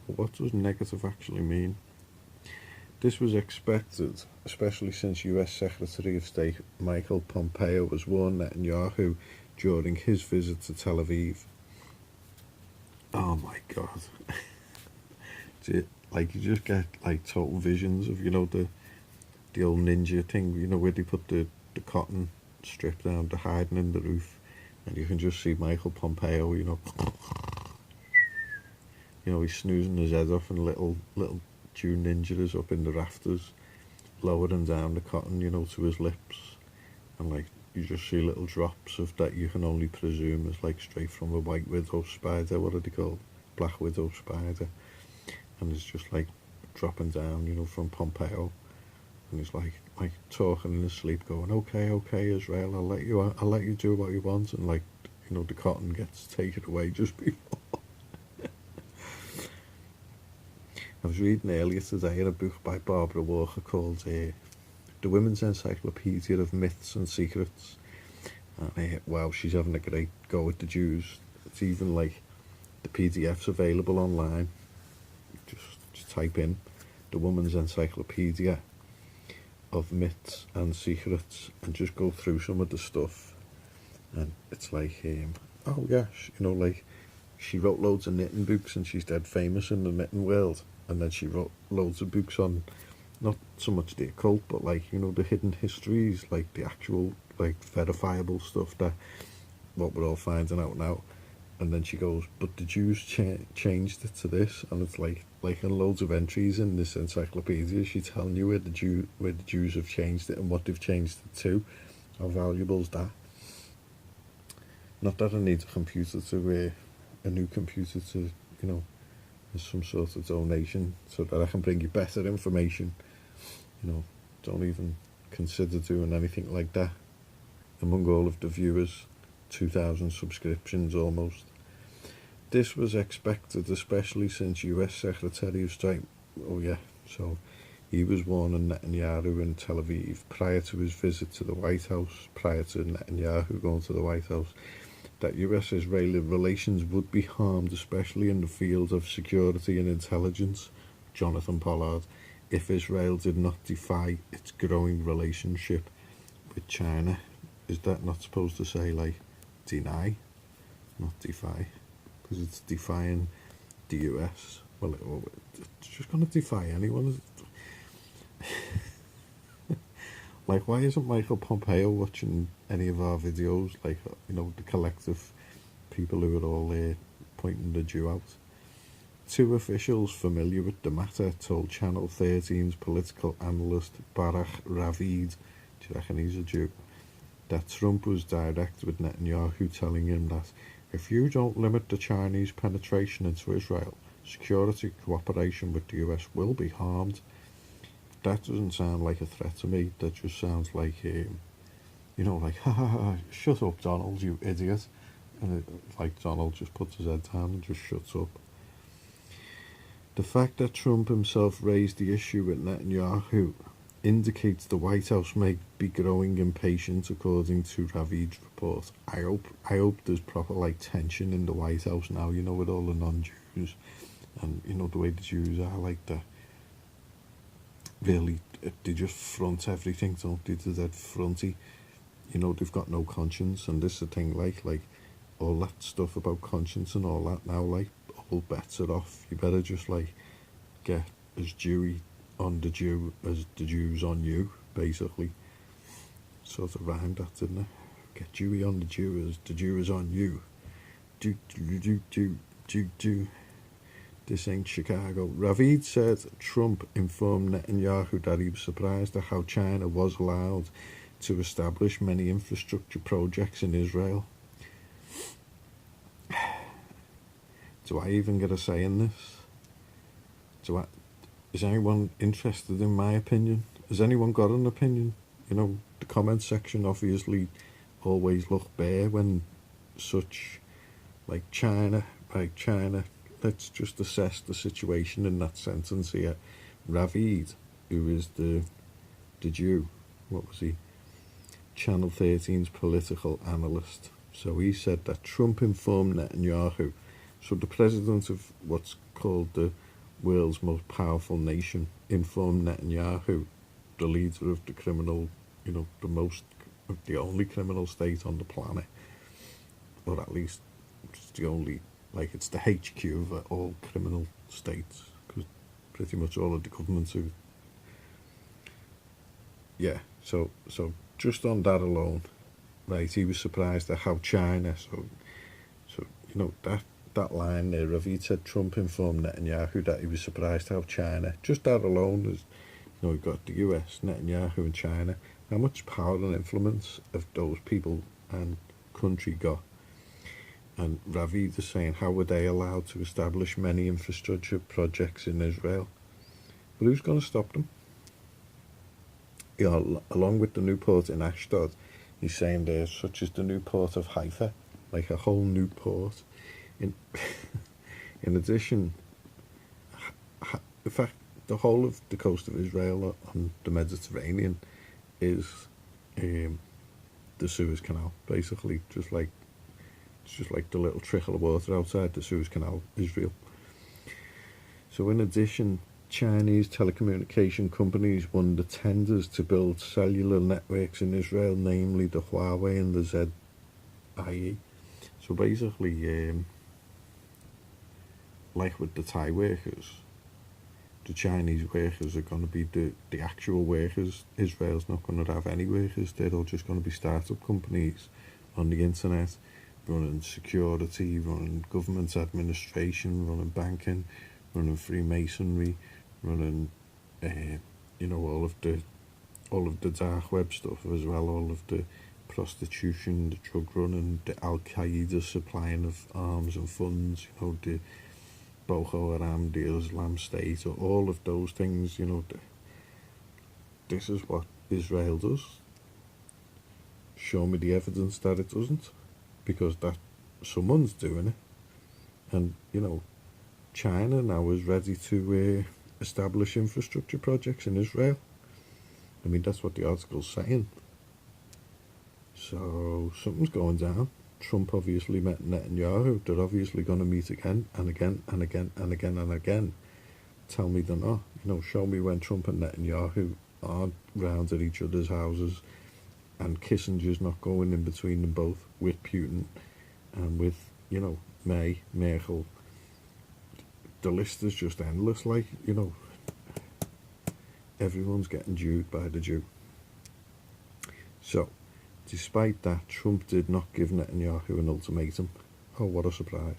But what does negative actually mean? This was expected, especially since US Secretary of State Michael Pompeo was warned Netanyahu during his visit to Tel Aviv. Oh my God. You just get total visions of, the old ninja thing, where they put the cotton strip down, the hiding in the roof, and you can just see Michael Pompeo, he's snoozing his head off, and little Jew ninjas up in the rafters, lowering down the cotton, to his lips, and you just see little drops of that you can only presume is straight from a white widow spider, what are they called? Black widow spider. And it's just dropping down, from Pompeo, and he's talking in his sleep, going, "Okay, Israel, I'll let you do what you want," and the cotton gets taken away just before. I was reading earlier today in a book by Barbara Walker called The Women's Encyclopedia of Myths and Secrets, and wow, she's having a great go at the Jews. It's even the PDF's available online. Just type in The Woman's Encyclopedia of Myths and Secrets and just go through some of the stuff, and it's she wrote loads of knitting books and she's dead famous in the knitting world, and then she wrote loads of books on not so much the occult but the hidden histories, the actual verifiable stuff that what we're all finding out now. And then she goes, but the Jews changed it to this, and it's in loads of entries in this encyclopedia, she's telling you where the Jews have changed it and what they've changed it to. How valuable is that? Not that I need a new computer to, as some sort of donation so that I can bring you better information. Don't even consider doing anything like that. Among all of the viewers, 2,000 subscriptions almost. This was expected, especially since US Secretary of State, so he was warning Netanyahu in Tel Aviv prior to his visit to the White House, prior to Netanyahu going to the White House, that US-Israeli relations would be harmed, especially in the field of security and intelligence, Jonathan Pollard, if Israel did not defy its growing relationship with China. Is that not supposed to say, like, deny, not defy? Because it's defying the US. Well, it's just going to defy anyone. Like, why isn't Michael Pompeo watching any of our videos? Like, the collective people who are all there pointing the Jew out. Two officials familiar with the matter told Channel 13's political analyst Barak Ravid, do you reckon he's a Jew, that Trump was direct with Netanyahu, telling him that if you don't limit the Chinese penetration into Israel, security cooperation with the US will be harmed. That doesn't sound like a threat to me. That just sounds like, like, ha ha ha, shut up, Donald, you idiot. And like Donald just puts his head down and just shuts up. The fact that Trump himself raised the issue with Netanyahu indicates the White House may be growing impatient, according to Ravid's report. I hope there's proper tension in the White House now, with all the non-Jews, and the way the Jews are like that. Really, they just front everything, don't they? They're dead fronty. They've got no conscience, and this is the thing, like all that stuff about conscience and all that now, all bets are off. You better just get as Jewy on the Jew as the Jews on you, basically. Sort of rhymed that, didn't it? Get Jewy on the Jew as the Jew is on you. Do. This ain't Chicago. Ravid said Trump informed Netanyahu that he was surprised at how China was allowed to establish many infrastructure projects in Israel. Do I even get a say in this? Is anyone interested in my opinion? Has anyone got an opinion? The comment section obviously always look bare when such China. Let's just assess the situation in that sentence here. Ravid, who is the Jew, what was he? Channel 13's political analyst. So he said that Trump informed Netanyahu, so the president of what's called the world's most powerful nation, informed Netanyahu, the leader of the criminal, the only criminal state on the planet, or at least it's the only, it's the HQ of all criminal states, because pretty much all of the governments are, so just on that alone, right, he was surprised at how China, so that line there, Ravid said Trump informed Netanyahu that he was surprised how China, just that alone, is, you've got the US, Netanyahu and China, how much power and influence have those people and country got? And Ravid is saying, how were they allowed to establish many infrastructure projects in Israel? But who's going to stop them? Along with the new port in Ashdod, he's saying there's such as the new port of Haifa, like a whole new port. In addition, in fact, the whole of the coast of Israel on the Mediterranean is the Suez Canal, basically, just like the little trickle of water outside the Suez Canal, Israel. So in addition, Chinese telecommunication companies won the tenders to build cellular networks in Israel, namely the Huawei and the ZTE. So basically, like with the Thai workers, the Chinese workers are going to be the actual workers. Israel's not going to have any workers. They're all just going to be startup companies on the internet, running security, running government administration, running banking, running Freemasonry, running all of the dark web stuff as well, all of the prostitution, the drug running, the Al Qaeda supplying of arms and funds, the Boko Haram, the Islam State, or all of those things. This is what Israel does. Show me the evidence that it doesn't, because that someone's doing it. And, China now is ready to establish infrastructure projects in Israel. I mean, that's what the article's saying. So something's going down. Trump obviously met Netanyahu. They're obviously going to meet again and again and again and again and again. Tell me they're not. Show me when Trump and Netanyahu aren't round at each other's houses and Kissinger's not going in between them both with Putin and with, May, Merkel. The list is just endless, everyone's getting Jewed by the Jew. So, despite that, Trump did not give Netanyahu an ultimatum. Oh, what a surprise.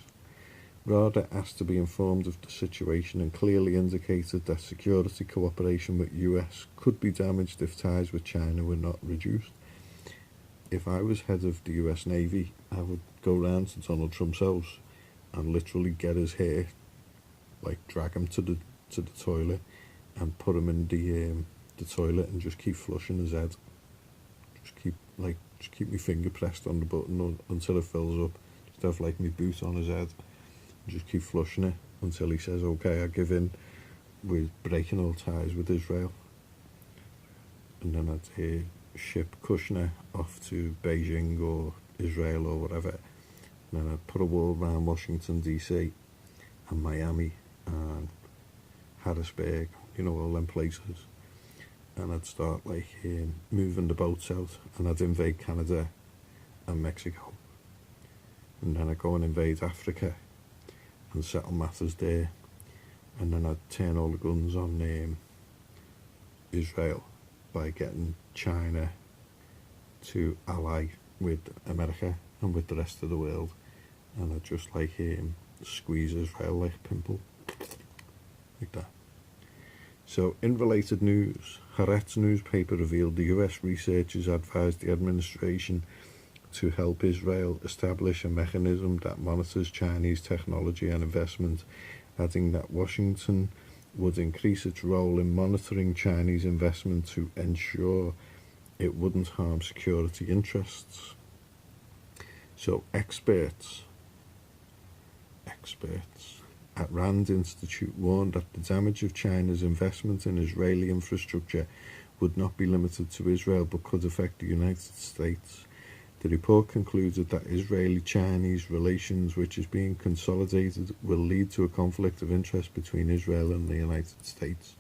Rather asked to be informed of the situation and clearly indicated that security cooperation with US could be damaged if ties with China were not reduced. If I was head of the US Navy, I would go round to Donald Trump's house and literally get his hair, drag him to the toilet and put him in the toilet and just keep flushing his head. Just keep my finger pressed on the button until it fills up. Just have my boot on his head. Just keep flushing it until he says, okay, I give in. We're breaking all ties with Israel. And then I'd ship Kushner off to Beijing or Israel or whatever. And then I'd put a wall around Washington, D.C. and Miami and Harrisburg, all them places. And I'd start moving the boats out, and I'd invade Canada and Mexico. And then I'd go and invade Africa and settle matters there. And then I'd turn all the guns on Israel by getting China to ally with America and with the rest of the world. And I'd just squeeze Israel like a pimple. Like that. So, in related news, Haaretz newspaper revealed the US researchers advised the administration to help Israel establish a mechanism that monitors Chinese technology and investment, adding that Washington would increase its role in monitoring Chinese investment to ensure it wouldn't harm security interests. So experts at Rand Institute warned that the damage of China's investment in Israeli infrastructure would not be limited to Israel but could affect the United States. The report concluded that Israeli-Chinese relations, which is being consolidated, will lead to a conflict of interest between Israel and the United States.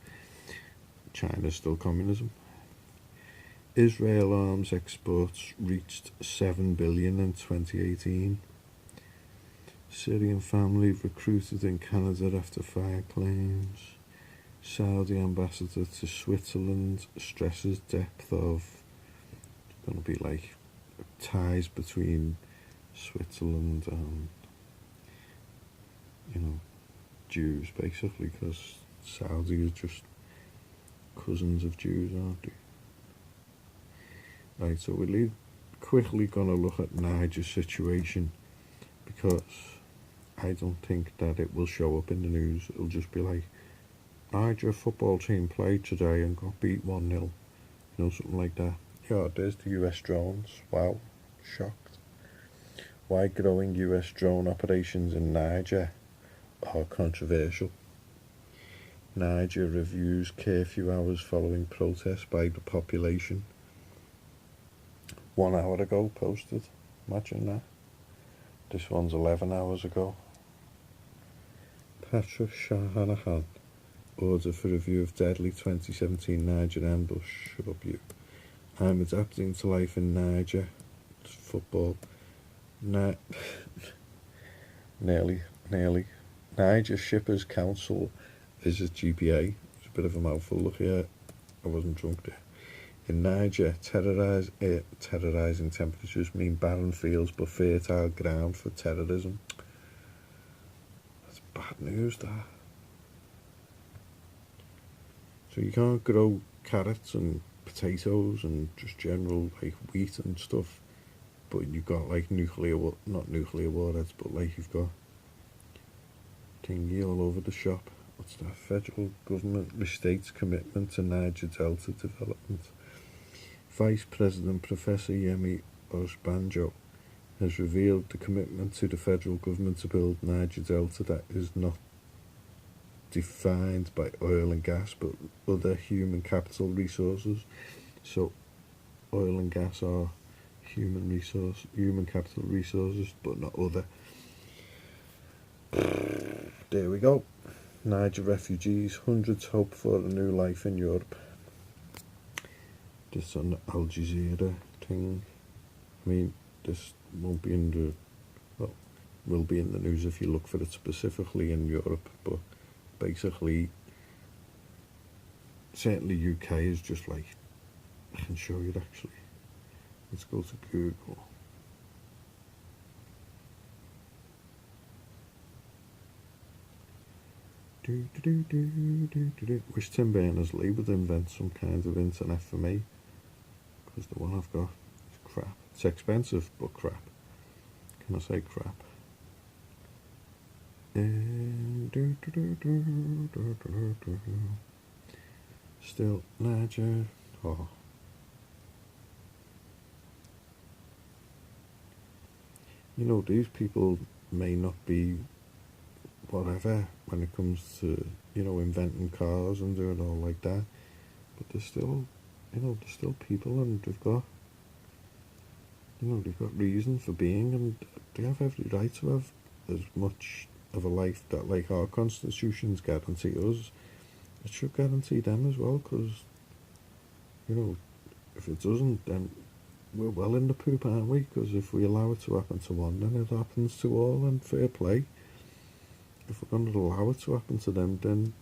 China's still communism. Israel arms exports reached $7 billion in 2018. Syrian family recruited in Canada after fire claims. Saudi ambassador to Switzerland stresses depth of, it's going to be ties between Switzerland and, Jews, basically, because Saudi is just cousins of Jews, aren't they? Right, so we're quickly going to look at Niger's situation, because I don't think that it will show up in the news. It'll just be Niger football team played today and got beat 1-0. Something like that. Yeah, there's the US drones. Wow, shocked. Why growing US drone operations in Niger are controversial. Niger reviews curfew hours following protests by the population. 1 hour ago posted. Imagine that. This one's 11 hours ago. Patrick Shanahan order for review of deadly 2017 Niger ambush. Shut up, you. I'm adapting to life in Niger. It's football. Nearly. Niger Shippers Council visits GPA. It's a bit of a mouthful. Look here. I wasn't drunk there. In Niger, terrorising temperatures mean barren fields but fertile ground for terrorism. That's bad news, that. So you can't grow carrots and potatoes and just general wheat and stuff, but you've got not nuclear warheads, but you've got thingy all over the shop. What's that? Federal government restates commitment to Niger Delta development. Vice President Professor Yemi Osinbajo has revealed the commitment to the federal government to build Niger Delta that is not defined by oil and gas but other human capital resources. So oil and gas are human capital resources, but not other. There we go. Niger refugees, hundreds hope for a new life in Europe. This on the Al Jazeera thing. I mean, this won't be in the, well, will be in the news if you look for it specifically in Europe, but basically, certainly UK is just like, I can show you actually. Let's go to Google. Wish Tim Berners-Lee would invent some kind of internet for me, because the one I've got is crap. It's expensive, but crap. Can I say crap? Still Niger. Oh. You know, these people may not be whatever when it comes to, you know, inventing cars and doing all like that, but they're still, you know, they're still people, and they've got, you know, they've got reason for being, and they have every right to have as much of a life that, like, our constitutions guarantee us. It should guarantee them as well, because, you know, if it doesn't, then we're well in the poop, aren't we? Because if we allow it to happen to one, then it happens to all, and fair play. If we're going to allow it to happen to them, then,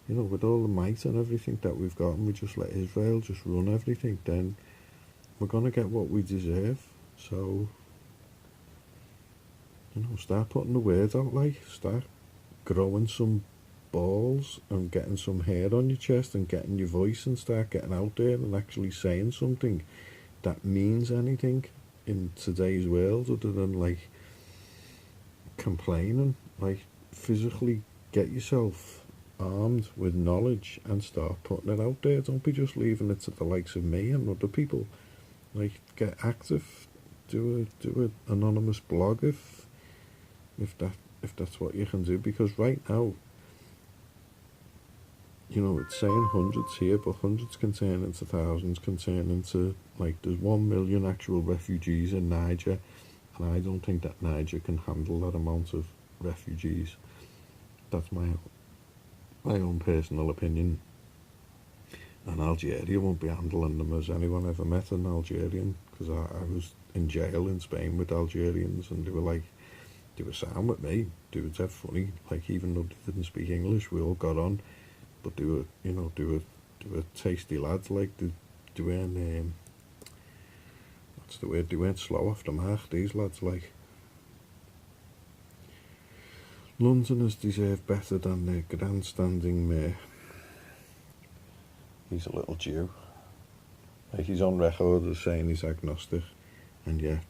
you know, with all the might and everything that we've got, and we just let Israel just run everything, then we're going to get what we deserve. So, you know, start putting the word out, like, start growing some balls and getting some hair on your chest and getting your voice and start getting out there and actually saying something that means anything in today's world, other than, like, complaining. Like, physically get yourself armed with knowledge and start putting it out there. Don't be just leaving it to the likes of me and other people. Like, get active, do an anonymous blog if that's what you can do, because right now, you know, it's saying hundreds here, but hundreds can turn into thousands, can turn into, like, there's 1 million actual refugees in Niger, and I don't think that Niger can handle that amount of refugees. That's my own personal opinion. And Algeria won't be handling them as anyone ever met an Algerian, because I was in jail in Spain with Algerians, and they were sound with me. They were dead funny. Like, even though they didn't speak English, we all got on. But they were, you know, they were tasty lads. Like, they weren't, what's the word? They weren't slow off the mark, these lads, like. Londoners deserve better than their grandstanding mayor. He's a little Jew. Like, he's on record as saying he's agnostic, and yet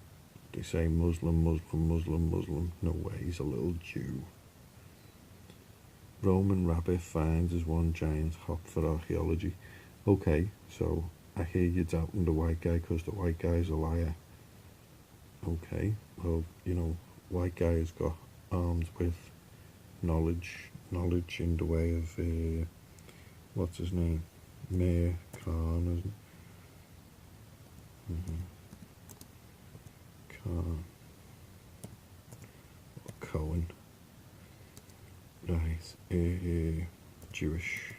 they say Muslim. No way, he's a little Jew. Roman rabbit finds as one giant hop for archaeology. Okay, so I hear you doubting the white guy because the white guy's a liar. Okay, well, you know, white guy has got armed with knowledge in the way of, what's his name? Mayor Khan, isn't it? Khan. Cohen. Right, Jewish.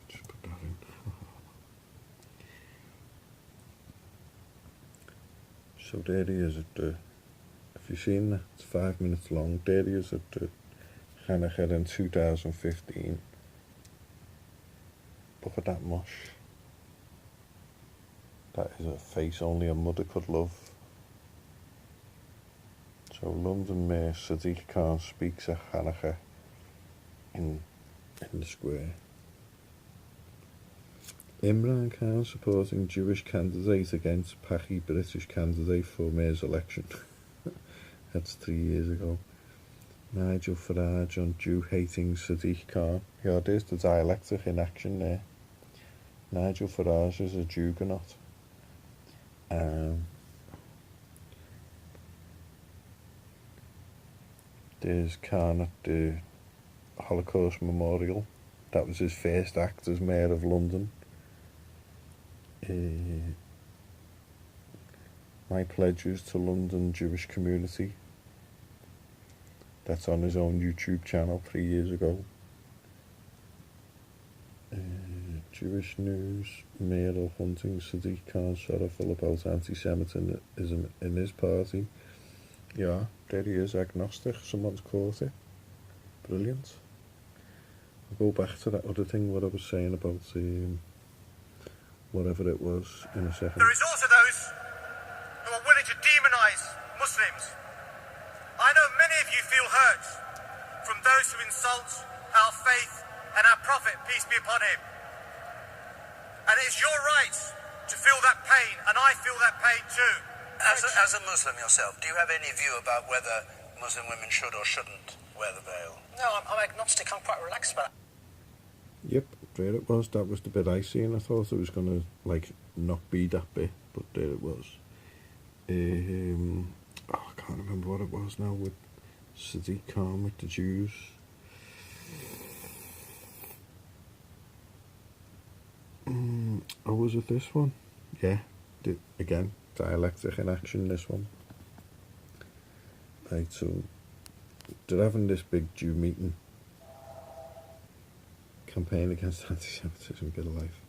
Just put that in. So there he is at the, have you seen that? It's 5 minutes long. There he is at the Hanukkah in 2015. Look at that mush. That is a face only a mother could love. So London Mayor Sadiq Khan speaks at Hanukkah in the square. Imran Khan supporting Jewish candidate against Paki British candidate for mayor's election. That's 3 years ago. Nigel Farage on Jew-hating Sadiq Khan. Yeah, there's the dialectic in action there. Nigel Farage is a Juggernaut. There's Khan at the Holocaust Memorial. That was his first act as Mayor of London. My pledges to London Jewish community. That's on his own YouTube channel 3 years ago. Jewish news, mayoral hunting, Sadiq Khan sorrowful about anti-Semitism in his party. Yeah, there he is, agnostic, someone's caught it. Brilliant. I'll go back to that other thing, what I was saying about whatever it was, in a second. There is also those who are willing to demonise Muslims. I know many of you feel hurt from those who insult our faith and our Prophet, peace be upon him. And it is your right to feel that pain, and I feel that pain too. As a Muslim yourself, do you have any view about whether Muslim women should or shouldn't wear the veil? No, I'm agnostic. I'm quite relaxed about it. Yep, there it was. That was the bit I seen. I thought it was going to, like, not be that bit, but there it was. I can't remember what it was now with Sadiq Khan with the Jews. Oh, was it this one? Yeah, again, dialectic in action, this one. Right, so they're having this big Jew meeting. Campaign against anti-Semitism, get a life.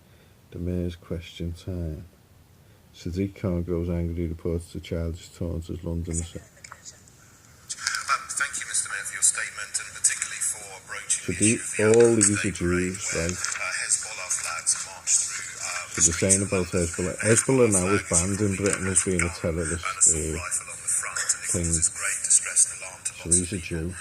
The mayor's question time. Sadiq Khan grows angry, reports to childish taunts as London. Thank you, Mr. Mayor, for your statement, and particularly for broaching So the issue of the all Al-Quds these are Day parade Jews, where, right? Hezbollah flags marched through So the they're streets saying of about London. Hezbollah. Hezbollah now is banned in Britain as being a terrorist and assault rifle on the front, and it thing. causes great distress and alarm to So lots he's of a people. Jew.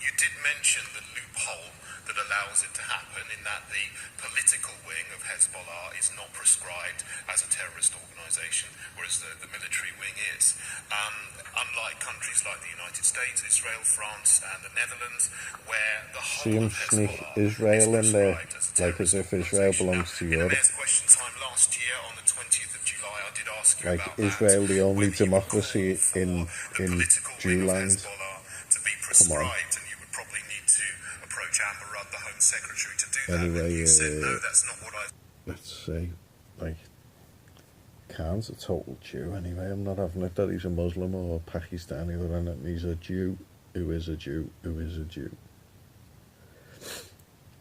You did mention the loophole that allows it to happen, in that the political wing of Hezbollah is not prescribed as a terrorist organisation, whereas the military wing is. Unlike countries like the United States, Israel, France and the Netherlands, where the See whole him of sneak Hezbollah Israel is in there, prescribed as a like as terrorist if Israel organisation. belongs to In the Europe. Mayor's Question Time last year, on the 20th of July, I did ask you Like about Israel, that, the only whether you would democracy call for in the in political Jew wing of land. Hezbollah to be Come on. prescribed, and you would probably need to approach Amber Rudd, the Home Secretary, to do that. Anyway, And you said, no, that's not what I... Let's say, like, Khan's a total Jew anyway. I'm not having it that he's a Muslim or Pakistani or anything. He's a Jew who is a Jew who is a Jew.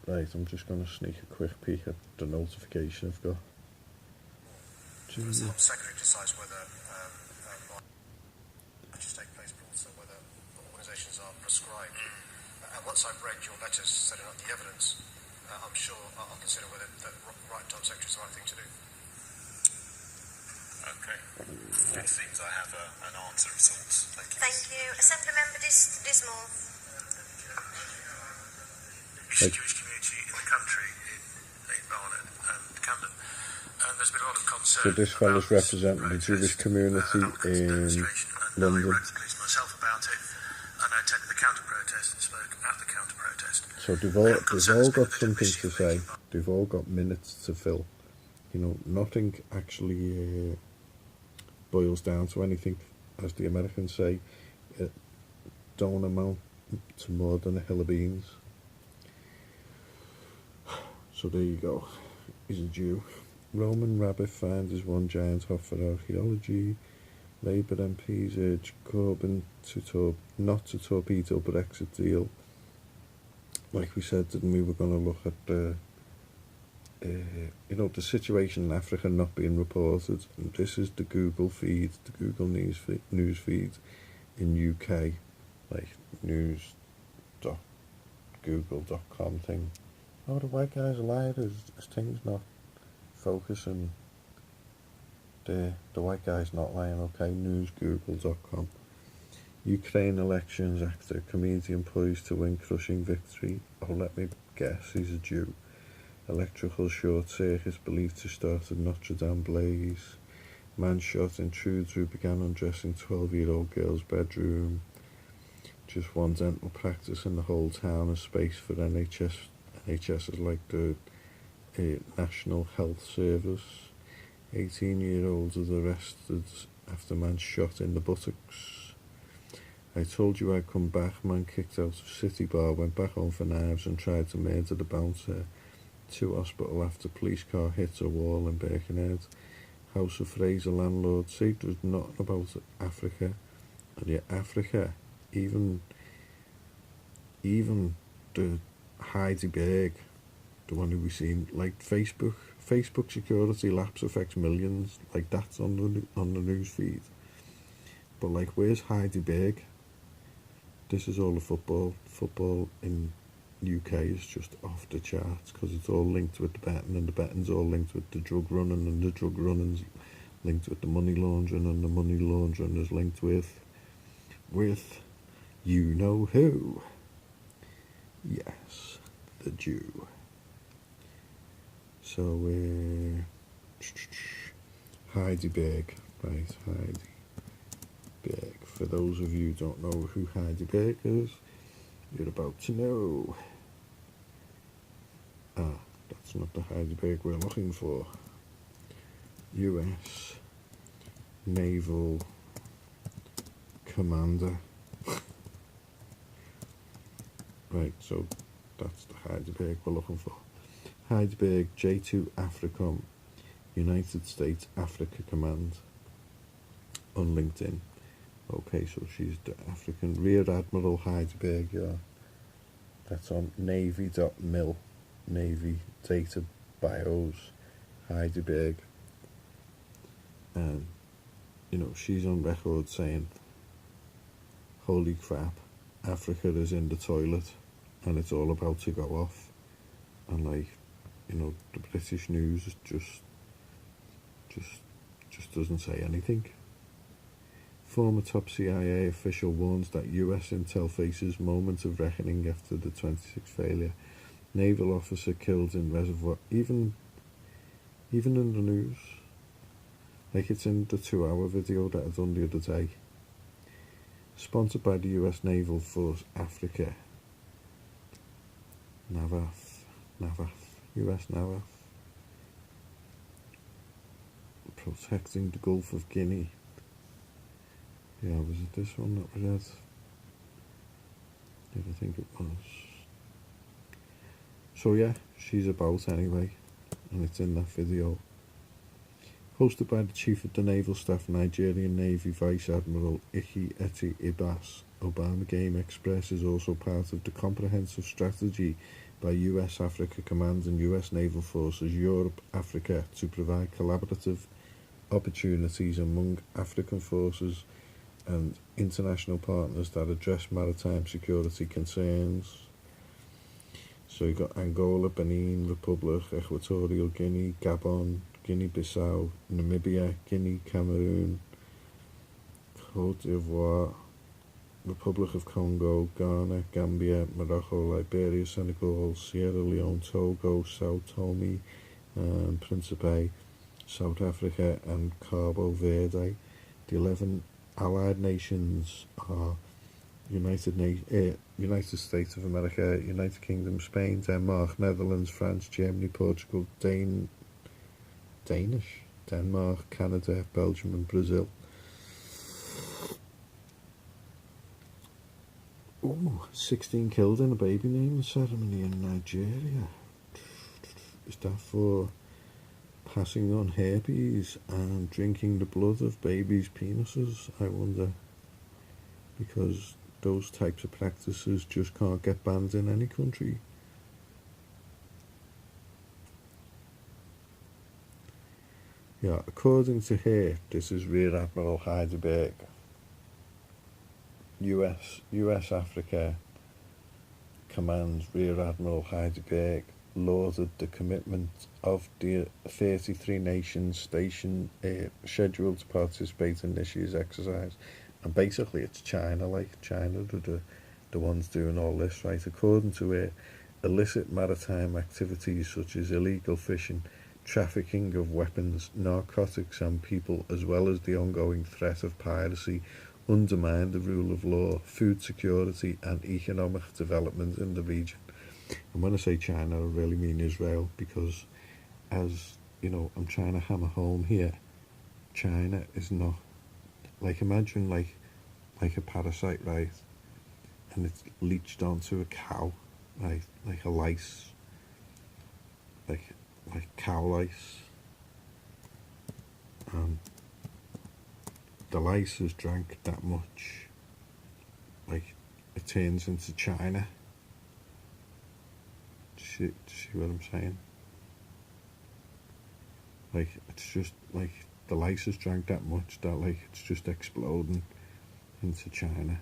Right, I'm just going to sneak a quick peek at the notification I've got. The Home Secretary decides whether matches take place, but also whether organisations are prescribed. And once I've read your letters setting out the evidence, I'm sure I'll consider whether the right Home Secretary is the right thing to do. Okay. It seems I have an answer of sorts. Thank you. Thank you. Assembly Member Dismore. Biggest Jewish community in the country in Barnet and Camden. And there's been a lot of concern. So this fella's about this representing the Jewish protest, community Al-Quds in demonstration, and I London. wrote the police myself about it, and I attended the counter-protest and spoke at the counter-protest. So they've all got something to say. They've all got minutes to fill. You know, nothing actually boils down to anything, as the Americans say. It don't amount to more than a hill of beans. So there you go. He's a Jew. Roman rabbit finds his one giant hop for archaeology. Labour MPs urge Corbyn not to torpedo Brexit deal. Like we said, didn't we? We're going to look at the the situation in Africa not being reported. And this is the Google feed, the Google news feed in UK, like news.google.com thing. Oh, the white guy's a liar. His thing's not focusing. The white guy's not lying. Okay, newsgoogle.com. Ukraine elections, actor comedian poised to win crushing victory. Oh, let me guess, he's a Jew. Electrical short circuit believed to start at Notre Dame blaze. Man shot, intruder who began undressing 12-year-old girl's bedroom. Just one dental practice in the whole town, a space for NHS. NHS is like the National Health Service. 18-year-olds are arrested after man shot in the buttocks. I told you I'd come back. Man kicked out of City Bar, went back home for knives and tried to murder the bouncer. To hospital after police car hits a wall in Birkenhead. House of Fraser landlord said there's nothing about Africa. And yet Africa, even the Heidi Berg, the one who we seen, like Facebook security lapse affects millions, like that's on the news feed. But like, where's Heidi Berg? This is all the football in UK is just off the charts because it's all linked with the betting, and the betting's all linked with the drug running, and the drug running's linked with the money laundering, and the money laundering is linked with you know who. Yes, the Jew. So Heidi Berg, right? Heidi Berg. For those of you who don't know who Heidi Berg is, you're about to know. That's not the Heidi Berg we're looking for. US Naval Commander. Right, so that's the Heidi Berg we're looking for. Heidi Berg, J2 AFRICOM, United States Africa Command, on LinkedIn. Okay, so she's the African Rear Admiral Heidi Berg, yeah. That's on navy.mil, Navy Data Bios, Heidi Berg. And, you know, she's on record saying, holy crap, Africa is in the toilet and it's all about to go off. And like, you know, the British news just doesn't say anything. Former top CIA official warns that US intel faces moment of reckoning after the 26th failure. Naval officer killed in reservoir. Even in the news. Like, it's in the 2-hour video that I done the other day. Sponsored by the US Naval Force Africa. NAVAF. US NAVAF. Protecting the Gulf of Guinea. Yeah, was it this one that we read? Yeah, I think it was. So yeah, she's about anyway, and it's in that video. Hosted by the Chief of the Naval Staff, Nigerian Navy Vice Admiral Ike Eti Ibas, Obama Game Express is also part of the comprehensive strategy by US Africa Command and US Naval Forces Europe, Africa to provide collaborative opportunities among African forces and international partners that address maritime security concerns. So you've got Angola, Benin Republic, Equatorial Guinea, Gabon, Guinea-Bissau, Namibia, Guinea, Cameroon, Cote d'Ivoire, Republic of Congo, Ghana, Gambia, Morocco, Liberia, Senegal, Sierra Leone, Togo, Sao Tome and Principe, South Africa and Cabo Verde. The 11 allied nations are United States of America, United Kingdom, Spain, Denmark, Netherlands, France, Germany, Portugal, Denmark, Canada, Belgium and Brazil. Ooh, 16 killed in a baby naming ceremony in Nigeria. Is that for passing on herpes and drinking the blood of babies' penises? I wonder. Because those types of practices just can't get banned in any country. Yeah, according to her, this is Rear Admiral Heidi Berg. US Africa Command Rear Admiral Heidi Berg lauded the commitment of the 33 nations stationed scheduled to participate in this year's exercise. And basically it's China, like China are the ones doing all this, right? According to her, illicit maritime activities such as illegal fishing, trafficking of weapons, narcotics and people, as well as the ongoing threat of piracy, undermine the rule of law, food security and economic development in the region. And when I say China, I really mean Israel, because as I'm trying to hammer home here. China is not, like, imagine like a parasite, right? And it's leached onto a cow, right? Like a lice, like cow lice. The lice has drank that much, like it turns into China. Do you see what I'm saying? Like, it's just like the lice has drank that much that, like, it's just exploding into China.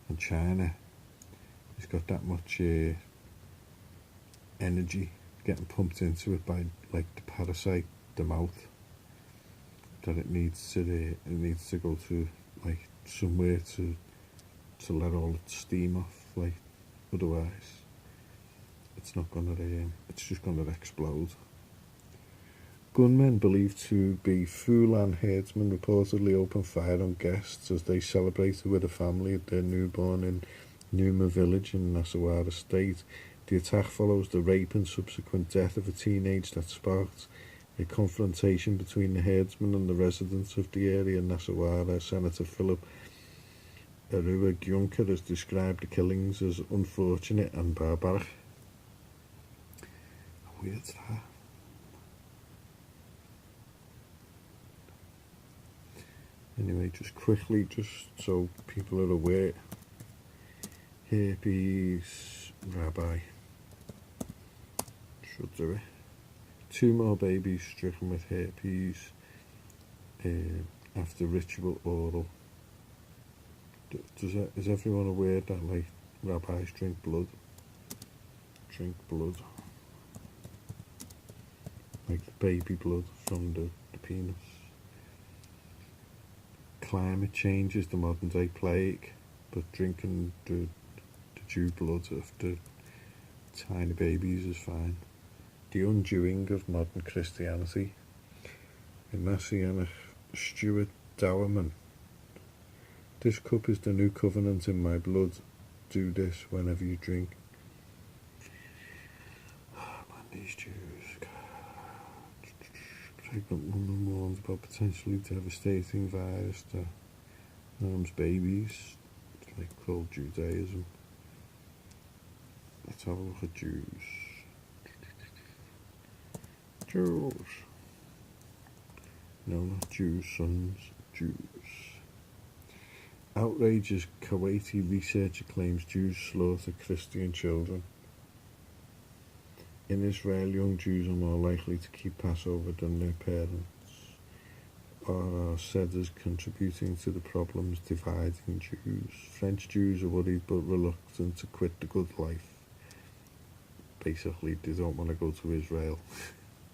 And China has got that much energy getting pumped into it by, like, the parasite, the mouth, that it needs to go to, like, somewhere to let all its steam off. Like, otherwise it's not gonna it's just gonna explode. Gunmen believed to be Fulan herdsmen reportedly opened fire on guests as they celebrated with a family at their newborn in Numa village in Nasawara state. The attack follows the rape and subsequent death of a teenage that sparked a confrontation between the herdsmen and the residents of the area. Nasawara Senator Philip Arua Gyunker has described the killings as unfortunate and barbaric. Weird's that? Anyway, just quickly, just so people are aware, herpes rabbi should do it. 2 more babies stricken with herpes after ritual oral. Is everyone aware that, like, rabbis drink blood? Like the baby blood from the penis. Climate change is the modern day plague, but drinking the Jew blood of the tiny babies is fine. The undoing of modern Christianity. A Messianic Stuart Dowerman. This cup is the new covenant in my blood. Do this whenever you drink. Oh, man, these Jews. Pregnant woman warns about potentially devastating virus that harms babies. It's like called Judaism. Let's have a look at Jews. No, not Jews, sons. Jews. Outrageous Kuwaiti researcher claims Jews slaughter Christian children. In Israel, young Jews are more likely to keep Passover than their parents, or are said as contributing to the problems dividing Jews. French Jews are worried but reluctant to quit the good life. Basically, they don't want to go to Israel.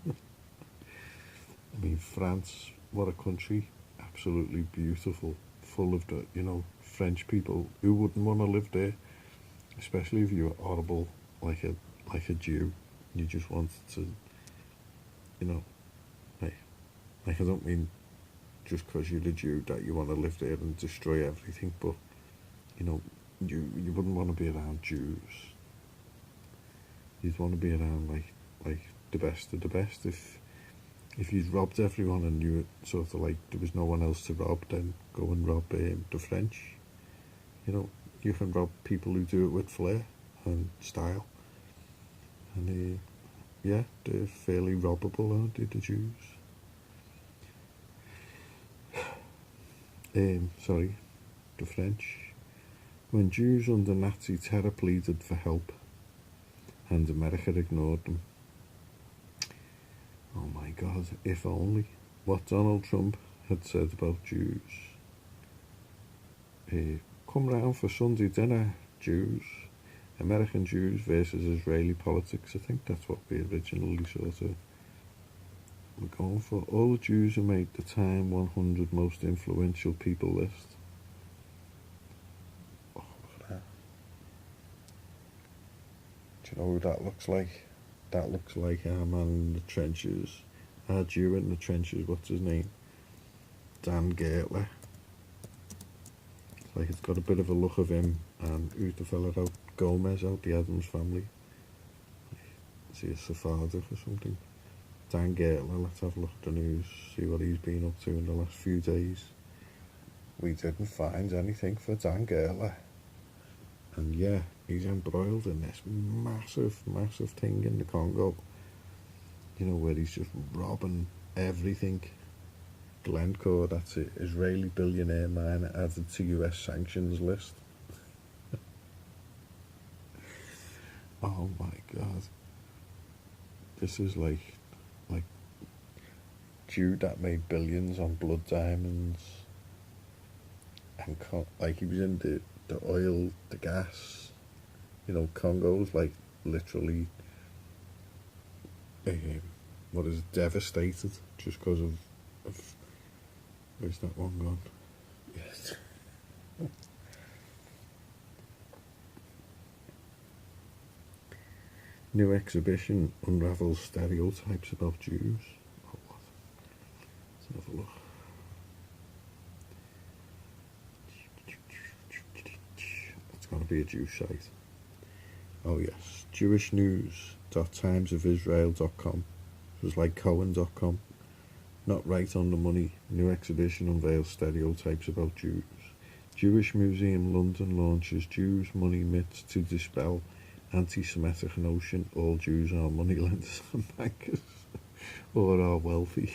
I mean, France, what a country, absolutely beautiful, full of the, French people. Who wouldn't want to live there? Especially if you were horrible, like a Jew. You just wanted to, like I don't mean just because you're a Jew that you want to live there and destroy everything, but, you wouldn't want to be around Jews. You'd want to be around, like the best of the best. If you'd robbed everyone and you sort of, like, there was no one else to rob, then go and rob the French. You can rob people who do it with flair and style. And yeah, they're fairly robbable, aren't they, the Jews? The French. When Jews under Nazi terror pleaded for help, and America ignored them. Oh my God, if only what Donald Trump had said about Jews. Come round for Sunday dinner, Jews. American Jews versus Israeli politics. I think that's what we originally sort of were going for. All the Jews who made the Time 100 most influential people list. Oh, look at that. Do you know who that looks like? That looks like our man in the trenches. Our Jew in the trenches, what's his name? Dan Gertler. It's like it's got a bit of a look of him and who's the fella out? Gomez out the Adams family. Is he a Sephardic or something? Dan Gertler, let's have a look at the news, see what he's been up to in the last few days. We didn't find anything for Dan Gertler. And yeah, he's embroiled in this massive thing in the Congo. You know, where he's just robbing everything. Glencore, that's it, Israeli billionaire miner added to US sanctions list. Oh my god. This is like dude that made billions on blood diamonds. And like he was in the oil, the gas. You know, Congo's like literally devastated just because of where's that one gone? Yes. New exhibition unravels stereotypes about Jews. Oh, what? Let's have a look. It's going to be a Jewish site. Oh yes, jewishnews.timesofisrael.com. It was like Cohen.com. Not right on the money. New exhibition unveils stereotypes about Jews. Jewish Museum London launches Jews money myths to dispel anti-Semitic notion all Jews are moneylenders and bankers or are wealthy.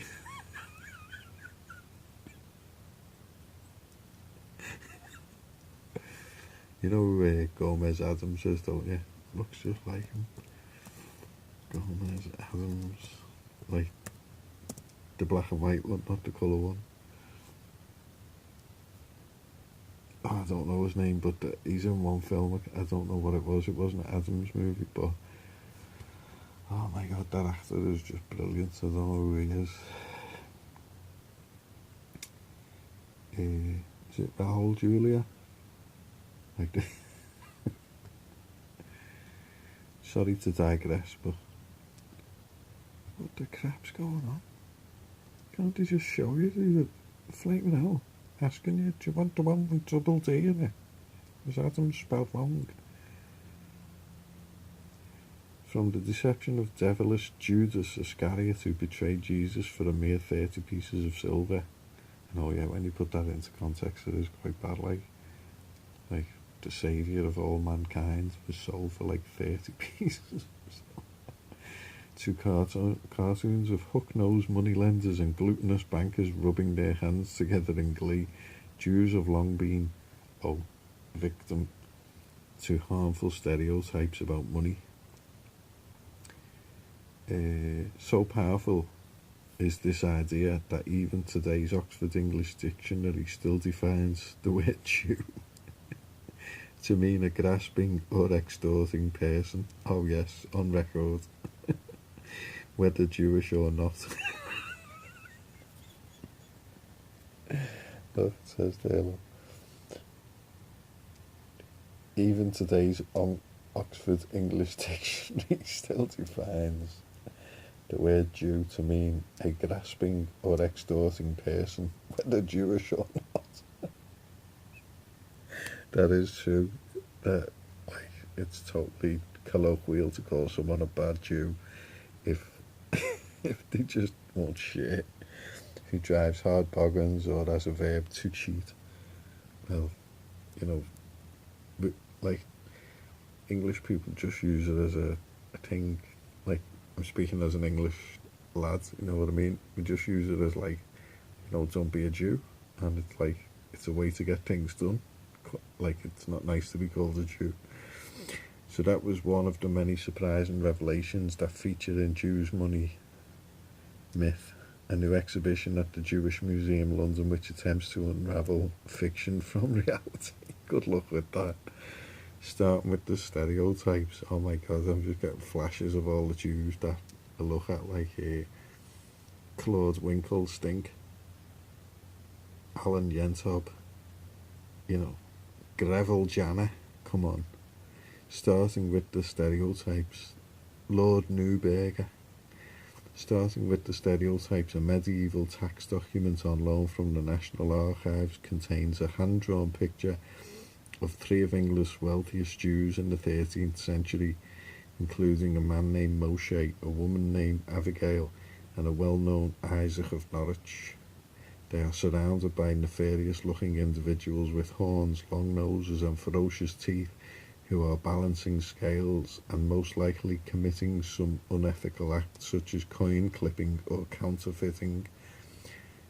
You know who Gomez Adams is, don't you? Looks just like him. Gomez Adams, like the black and white one, not the colour one. Oh, I don't know his name, but he's in one film. I don't know what it was. It wasn't an Adams movie, but oh my god, that actor is just brilliant. I don't know who he is. Is it Raul Julia? Like the sorry to digress, but what the crap's going on? Can't they just show you? They're flaming hell, asking you, do you want the one with double D in it? Is Adam spelled wrong? From the deception of devilish Judas Iscariot who betrayed Jesus for a mere 30 pieces of silver. And oh yeah, when you put that into context, it is quite bad, like the saviour of all mankind was sold for like 30 pieces. Two cartoons of hook-nosed moneylenders and glutinous bankers rubbing their hands together in glee. Jews have long been, victim to harmful stereotypes about money. So powerful is this idea that even today's Oxford English Dictionary still defines the word Jew to mean a grasping or extorting person. Oh yes, on record. Whether Jewish or not. Look, it says there, look. Even today's Oxford English Dictionary still defines the word Jew to mean a grasping or extorting person, whether Jewish or not. That is true. That, it's totally colloquial to call someone a bad Jew if they just want shit, who drives hard bargains or has a verb to cheat. Well, you know, like English people just use it as a thing. Like, I'm speaking as an English lad, you know what I mean? We just use it as like, don't be a Jew, and it's like, it's a way to get things done. Like, it's not nice to be called a Jew. So that was one of the many surprising revelations that featured in Jews Money Myth, a new exhibition at the Jewish Museum London which attempts to unravel fiction from reality. Good luck with that. Starting with the stereotypes. Oh my god, I'm just getting flashes of all the Jews that I look at, like Claude Winkle Stink, Alan Yentob, Greville Janner, come on. Starting with the stereotypes, Lord Neuberger. Starting with the stereotypes, a medieval tax document on loan from the National Archives contains a hand-drawn picture of three of England's wealthiest Jews in the 13th century, including a man named Moshe, a woman named Abigail, and a well-known Isaac of Norwich. They are surrounded by nefarious-looking individuals with horns, long noses and ferocious teeth who are balancing scales and most likely committing some unethical act such as coin clipping or counterfeiting.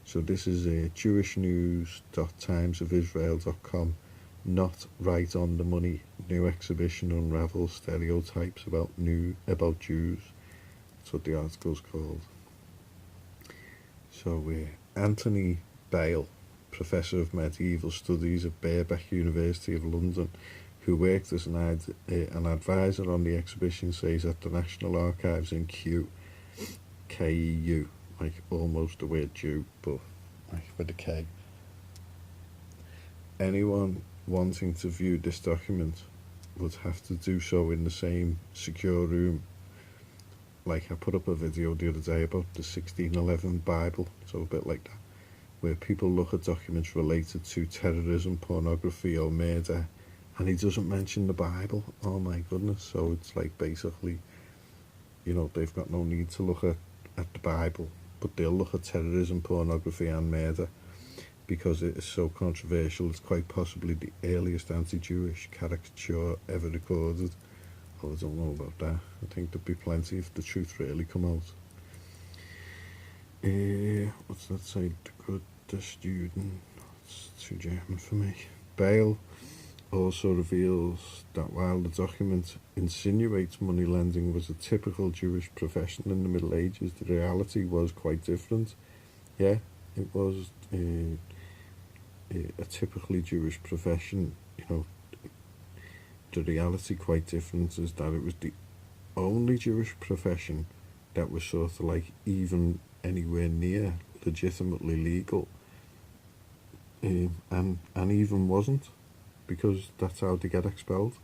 So this is jewishnews.timesofisrael.com. Not right on the money. New exhibition unravels stereotypes about Jews. That's what the article's called. So Anthony Bale, Professor of Medieval Studies at Birkbeck University of London, who worked as an advisor on the exhibition, says that the National Archives in KEU, like almost the word Jew, but like with a K. Anyone wanting to view this document would have to do so in the same secure room. Like I put up a video the other day about the 1611 Bible, so a bit like that, where people look at documents related to terrorism, pornography or murder, and he doesn't mention the Bible. Oh my goodness. So it's like basically, they've got no need to look at the Bible, but they'll look at terrorism, pornography and murder because it is so controversial. It's quite possibly the earliest anti-Jewish caricature ever recorded. Well, I don't know about that. I think there'd be plenty if the truth really come out. What's that say? The student. It's too German for me. Bale also reveals that while the document insinuates money lending was a typical Jewish profession in the Middle Ages, the reality was quite different. Yeah, it was a typically Jewish profession. The reality quite different is that it was the only Jewish profession that was sort of like even anywhere near legitimately legal, and even wasn't, because that's how they get expelled.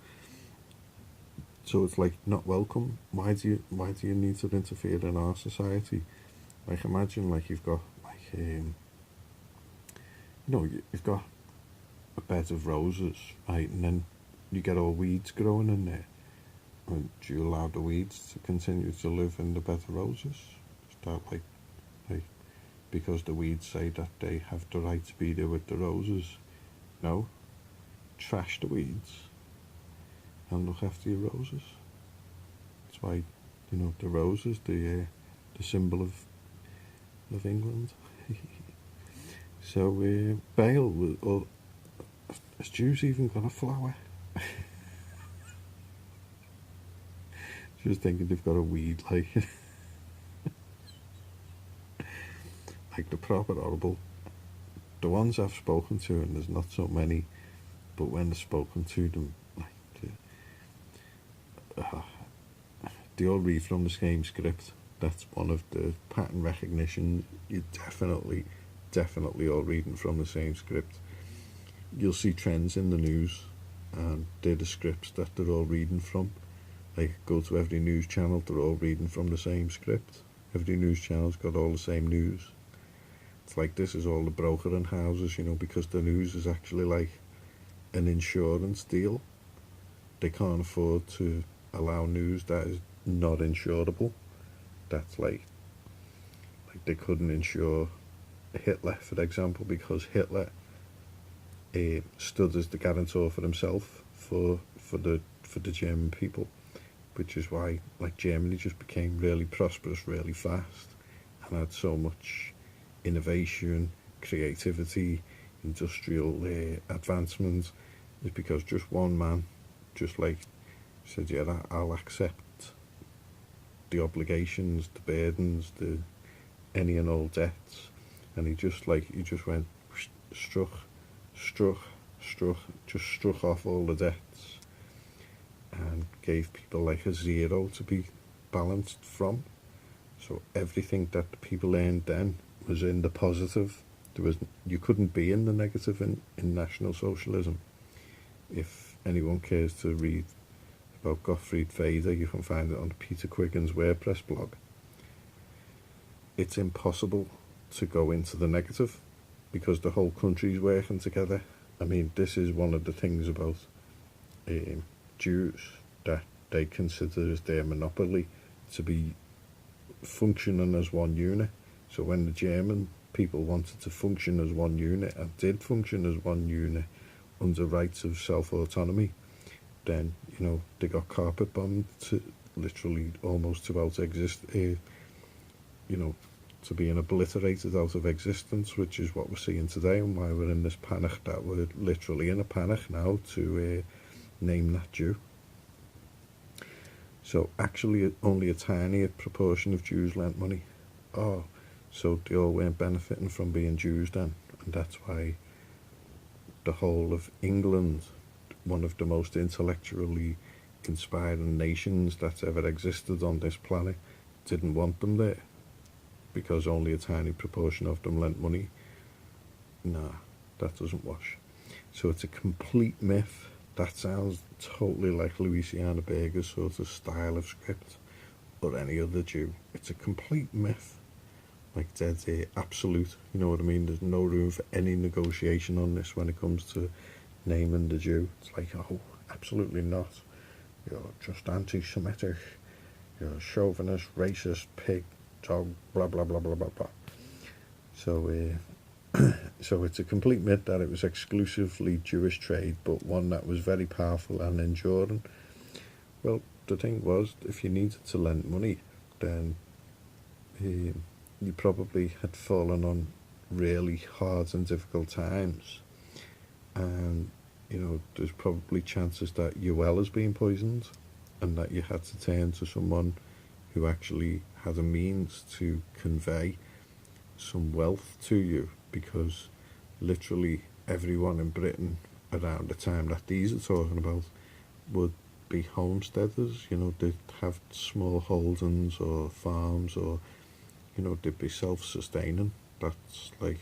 So it's like not welcome. Why do you need to interfere in our society? Like imagine like you've got like you've got a bed of roses, right, and then you get all weeds growing in there. And do you allow the weeds to continue to live in the bed of roses? Is that like because the weeds say that they have the right to be there with the roses? No. Trash the weeds and look after your roses. That's why, the rose is the symbol of England. So Bale, or has Jews even got a flower? Just thinking they've got a weed, like like the proper horrible. The ones I've spoken to, and there's not so many, but when I've spoken to them, like they all read from the same script. That's one of the pattern recognition. You definitely all reading from the same script. You'll see trends in the news, and they're the scripts that they're all reading from. Like, go to every news channel, they're all reading from the same script. Every news channel's got all the same news. It's like this is all the brokering houses, because the news is actually like an insurance deal. They can't afford to allow news that is not insurable. That's like they couldn't insure Hitler, for example, because Hitler stood as the guarantor for himself for the German people, which is why like Germany just became really prosperous really fast and had so much innovation, creativity, industrial advancement, is because just one man just like said, yeah, I'll accept the obligations, the burdens, the any and all debts, and he just went struck off all the debts and gave people like a zero to be balanced from. So everything that the people earned then was in the positive. You couldn't be in the negative in National Socialism. If anyone cares to read about Gottfried Feder, you can find it on Peter Quiggin's WordPress blog. It's impossible to go into the negative because the whole country's working together. I mean, this is one of the things about Jews, that they consider as their monopoly to be functioning as one unit. So when the German people wanted to function as one unit and did function as one unit under rights of self-autonomy, then, you know, they got carpet bombed to literally almost to out exist, you know, to being obliterated out of existence, which is what we're seeing today, and why we're in this panic, that we're literally in a panic now to name that Jew. So actually only a tiny proportion of Jews lent money. Oh, so they all weren't benefiting from being Jews then, and that's why the whole of England, one of the most intellectually inspiring nations that's ever existed on this planet, didn't want them there, because only a tiny proportion of them lent money. Nah, that doesn't wash. So it's a complete myth. That sounds totally like Louisiana Berger's sort of style of script, or any other Jew. It's a complete myth. Like dead absolute, you know what I mean? There's no room for any negotiation on this when it comes to naming the Jew. It's like, oh, absolutely not. You're just anti-Semitic, you're a chauvinist, racist, pig, dog, blah, blah, blah, blah, blah, blah. So, so it's a complete myth that it was exclusively Jewish trade, but one that was very powerful and enduring. Well, the thing was, if you needed to lend money, then you probably had fallen on really hard and difficult times, and you know, there's probably chances that your well has been poisoned, and that you had to turn to someone who actually had a means to convey some wealth to you, because literally everyone in Britain around the time that these are talking about would be homesteaders. You know, they'd have small holdings or farms, or you know, they'd be self-sustaining. That's like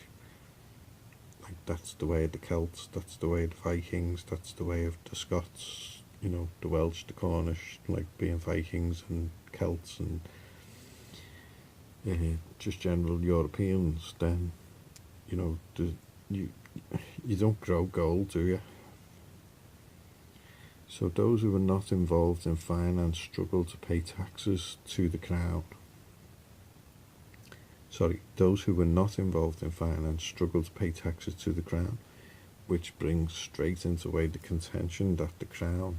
that's the way of the Celts, that's the way of the Vikings, that's the way of the Scots, you know, the Welsh, the Cornish, like being Vikings and Celts and just general Europeans. Then, you know, you don't grow gold, do you? So those who were not involved in finance struggle to pay taxes to the crown. Those who were not involved in finance struggle to pay taxes to the crown, which brings straight into way the contention that the crown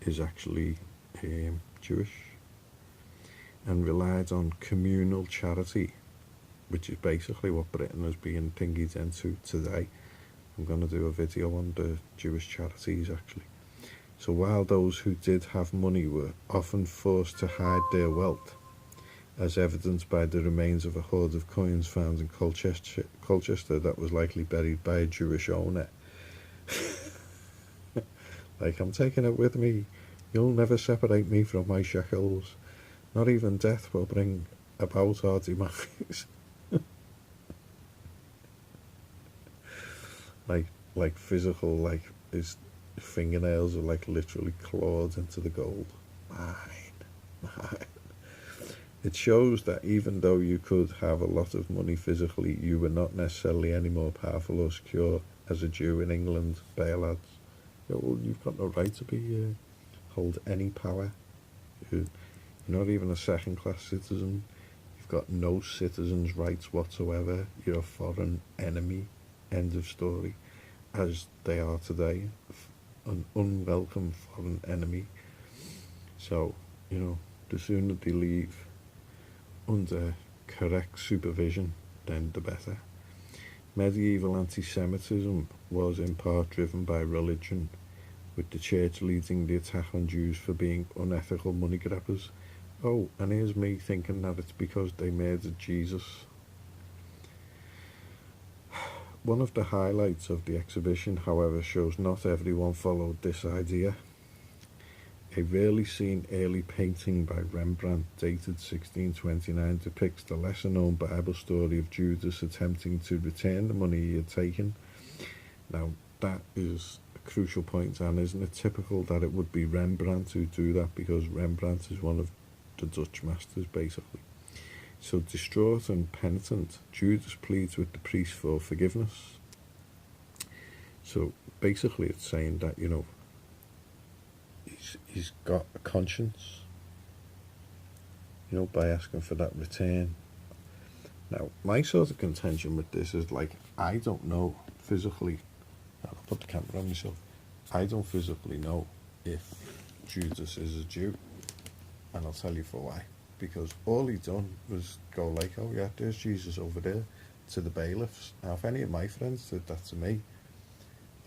is actually Jewish, and relied on communal charity, which is basically what Britain is being thingied into today. I'm going to do a video on the Jewish charities, actually. So while those who did have money were often forced to hide their wealth, as evidenced by the remains of a hoard of coins found in Colchester that was likely buried by a Jewish owner. Like, I'm taking it with me. You'll never separate me from my shekels. Not even death will bring about our demise. like physical, like his fingernails are like literally clawed into the gold. Mine. It shows that even though you could have a lot of money physically, you were not necessarily any more powerful or secure as a Jew in England, bay lads. Well, you've got no right to be hold any power. You're not even a second-class citizen. You've got no citizens' rights whatsoever. You're a foreign enemy. End of story. As they are today, an unwelcome foreign enemy. So, you know, the sooner they leave under correct supervision, then the better. Medieval anti-Semitism was in part driven by religion, with the church leading the attack on Jews for being unethical money grabbers. Oh, and here's me thinking that it's because they murdered Jesus. One of the highlights of the exhibition, however, shows not everyone followed this idea. A rarely seen early painting by Rembrandt, dated 1629, depicts the lesser-known Bible story of Judas attempting to return the money he had taken. Now, that is a crucial point, and isn't it typical that it would be Rembrandt who do that, because Rembrandt is one of the Dutch masters, basically. So, distraught and penitent, Judas pleads with the priest for forgiveness. So, basically it's saying that, you know, he's got a conscience. by asking for that return. Now, my sort of contention with this is like, I don't know physically, I'll put the camera on myself, I don't physically know if Judas is a Jew, and I'll tell you for why. Because all he done was go like, oh yeah, there's Jesus over there, to the bailiffs. Now, if any of my friends did that to me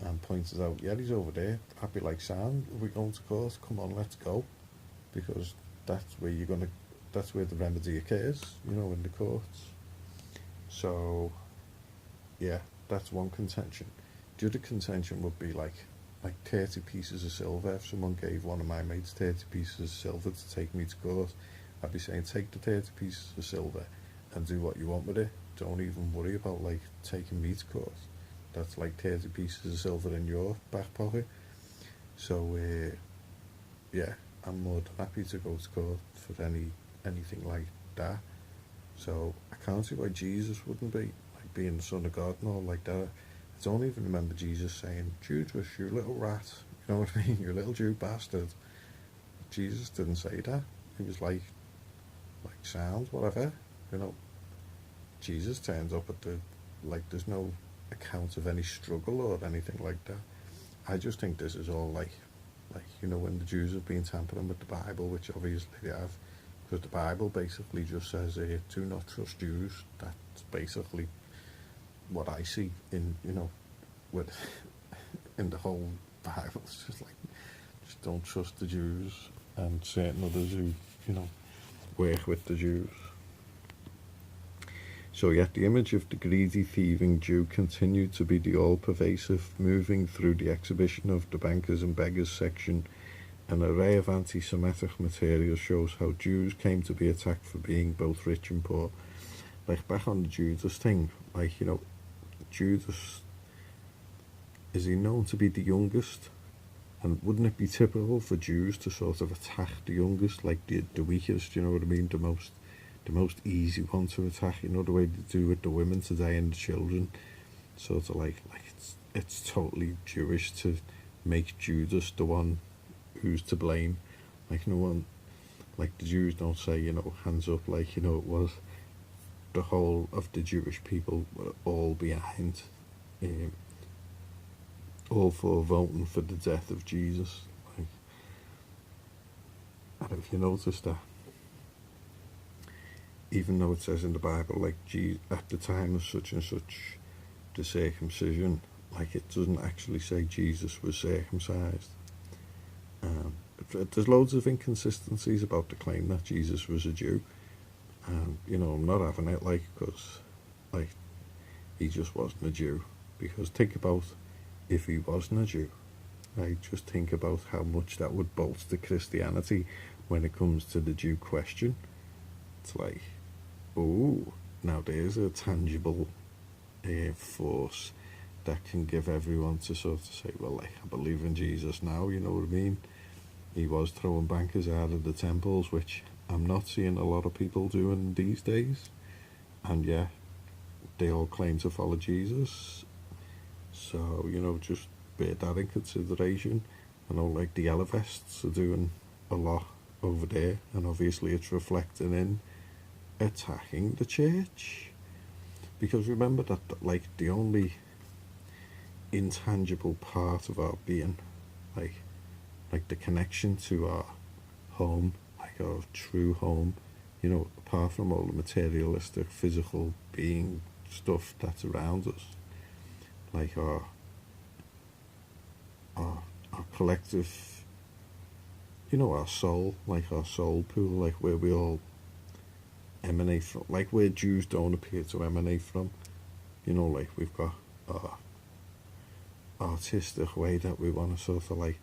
and pointed out, yeah, he's over there, I'd be like, Sam, are we going to court? Come on, let's go. Because that's where that's where the remedy occurs, in the courts. So, yeah, that's one contention. The other contention would be like 30 pieces of silver. If someone gave one of my mates 30 pieces of silver to take me to court, I'd be saying, take the 30 pieces of silver and do what you want with it. Don't even worry about taking me to court. That's 30 pieces of silver in your back pocket. So, yeah, I'm more than happy to go to court for anything like that. So I can't see why Jesus wouldn't be, being the Son of God and all like that. I don't even remember Jesus saying, Judas, you little rat, you know what I mean, you little Jew bastard. Jesus didn't say that. He was like sound, whatever, Jesus turns up at there's no account of any struggle or anything like that. I just think this is all when the Jews have been tampering with the Bible, which obviously they have, because the Bible basically just says, do not trust Jews. That's basically what I see in the whole Bible. It's just just don't trust the Jews and certain others who work with the Jews. So yet the image of the greedy, thieving Jew continued to be the all-pervasive, moving through the exhibition of the bankers and beggars section. An array of anti-Semitic material shows how Jews came to be attacked for being both rich and poor. Back on the Judas thing, Judas, is he known to be the youngest? And wouldn't it be typical for Jews to sort of attack the youngest, the weakest, you know what I mean, the most easy one to attack, the way they do with the women today and the children, sort of it's totally Jewish to make Judas the one who's to blame. No one, the Jews don't say, hands up, it was the whole of the Jewish people were all behind, all for voting for the death of Jesus. And if you notice that, even though it says in the Bible, at the time of such and such, the circumcision, it doesn't actually say Jesus was circumcised. There's loads of inconsistencies about the claim that Jesus was a Jew. And, I'm not having it, because, he just wasn't a Jew. Because think about if he wasn't a Jew. Just think about how much that would bolster Christianity when it comes to the Jew question. It's now there's a tangible force that can give everyone to sort of say, well, I believe in Jesus now, you know what I mean? He was throwing bankers out of the temples, which I'm not seeing a lot of people doing these days. And yeah, they all claim to follow Jesus. So, just bear that in consideration. I know the Elevests are doing a lot over there, and obviously it's reflecting in attacking the church. Because remember that the only intangible part of our being, the connection to our home, our true home, apart from all the materialistic, physical being stuff that's around us, our collective, our soul, our soul pool, where we all emanate from, where Jews don't appear to emanate from, we've got our artistic way that we want to sort of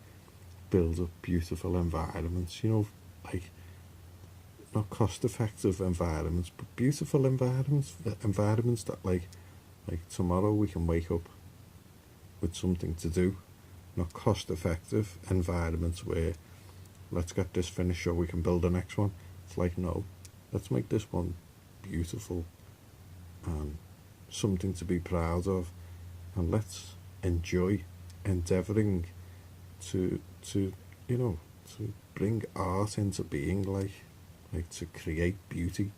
build up beautiful environments, not cost-effective environments, but beautiful environments that tomorrow we can wake up with something to do. Not cost-effective environments where let's get this finished so we can build the next one. It's no, let's make this one beautiful and something to be proud of, and let's enjoy endeavouring to bring art into being. like to create beauty.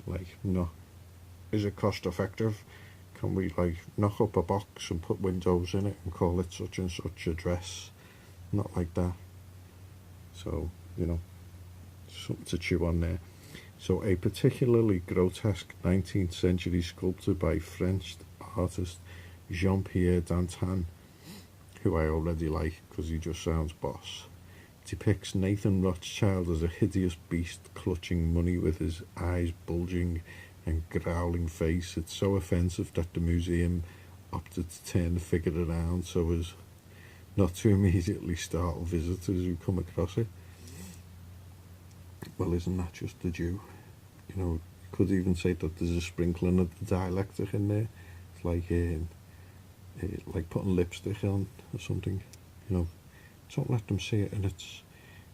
Like, no, is it cost effective? Can we like knock up a box and put windows in it and call it such and such a dress? Not like that. So, you know, something to chew on there. So a particularly grotesque 19th century sculpture by French artist Jean-Pierre Dantan, who I already like because he just sounds boss, depicts Nathan Rothschild as a hideous beast clutching money with his eyes bulging and growling face. It's so offensive that the museum opted to turn the figure around so as not to immediately startle visitors who come across it. Well, isn't that just the Jew? You know, you could even say that there's a sprinkling of the dialectic in there. It's like putting lipstick on or something. You know, don't let them see it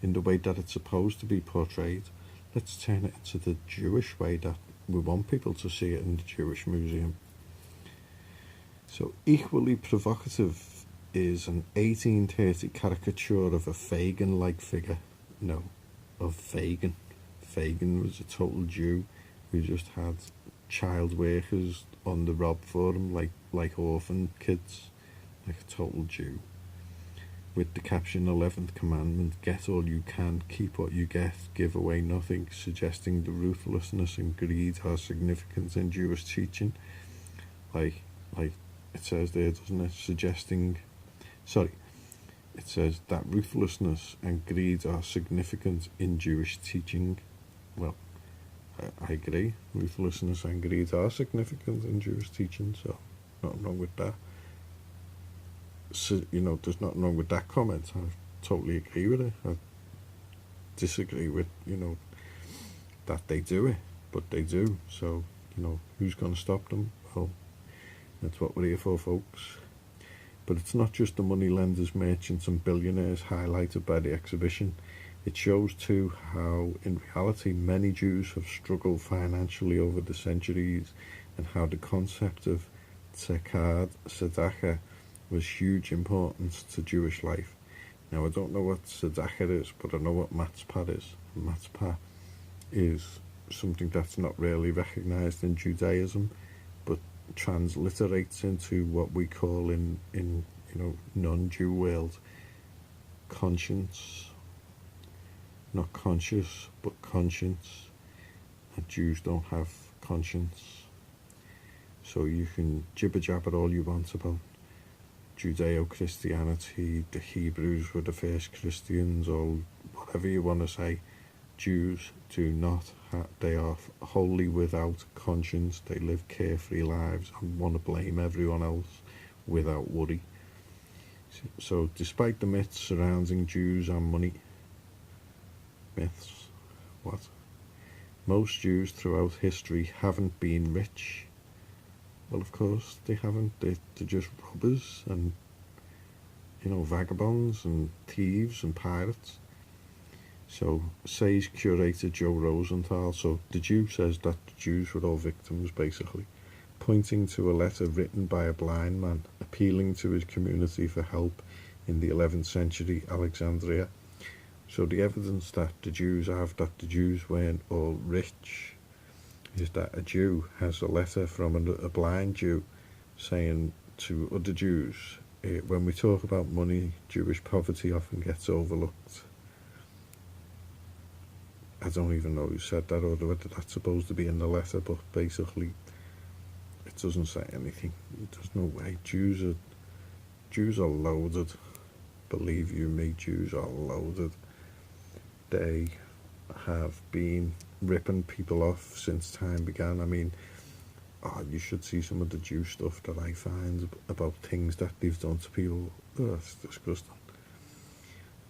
in the way that it's supposed to be portrayed. Let's turn it into the Jewish way that we want people to see it in the Jewish Museum. So equally provocative is an 1830 caricature of a Fagin-like figure. No, of Fagin. Fagin was a total Jew who just had child workers on the rob for him, like orphan kids, like a total Jew. With the caption 11th commandment, get all you can, keep what you get, give away nothing, suggesting the ruthlessness and greed are significant in Jewish teaching. Like it says there, doesn't it? It says that ruthlessness and greed are significant in Jewish teaching. Well, I agree. Ruthlessness and greed are significant in Jewish teaching, so nothing wrong with that. So, you know, there's nothing wrong with that comment. I totally agree with it. I disagree with, you know, that they do it, but they do. So, you know, who's going to stop them? Well, that's what we're here for, folks. But it's not just the moneylenders, merchants and billionaires highlighted by the exhibition. It shows too how, in reality, many Jews have struggled financially over the centuries, and how the concept of tzedakah was huge importance to Jewish life. Now, I don't know what tzedakah is, but I know what matzpah is. Matzpah is something that's not really recognized in Judaism, but transliterates into what we call in you know, non-Jew world, conscience. Not conscious, but conscience. And Jews don't have conscience. So you can jibber-jabber all you want about Judeo-Christianity, the Hebrews were the first Christians, or whatever you want to say. Jews do not they are wholly without conscience. They live carefree lives and want to blame everyone else without worry. So despite the myths surrounding Jews and money, myths, what? Most Jews throughout history haven't been rich. Well, of course they haven't. They're just robbers and, you know, vagabonds and thieves and pirates. So says curator Joe Rosenthal. So the Jew says that the Jews were all victims, basically, pointing to a letter written by a blind man appealing to his community for help in the 11th century Alexandria. So the evidence that the Jews have that the Jews weren't all rich is that a Jew has a letter from a blind Jew saying to other Jews, when we talk about money, Jewish poverty often gets overlooked. I don't even know who said that or whether that's supposed to be in the letter, but basically it doesn't say anything. There's no way. Jews are loaded. Believe you me, Jews are loaded. They have been ripping people off since time began. I mean, you should see some of the Jew stuff that I find about things that they've done to people. Oh, it's disgusting.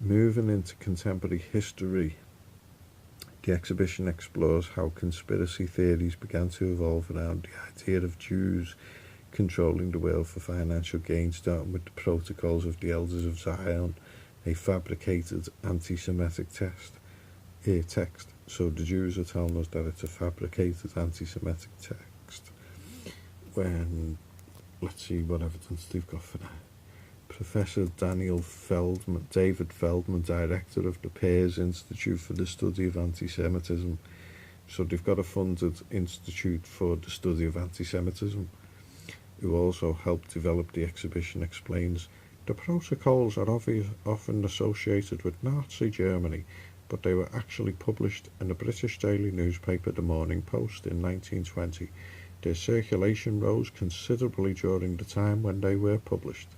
Moving into contemporary history, the exhibition explores how conspiracy theories began to evolve around the idea of Jews controlling the world for financial gain, starting with the Protocols of the Elders of Zion, a fabricated anti-Semitic text. So the Jews are telling us that it's a fabricated anti-Semitic text. When, let's see what evidence they've got for that. Professor David Feldman, director of the Pears Institute for the Study of Anti-Semitism. So they've got a funded institute for the study of anti-Semitism, who also helped develop the exhibition, explains, the protocols are often associated with Nazi Germany, but they were actually published in a British daily newspaper, The Morning Post, in 1920. Their circulation rose considerably during the time when they were published.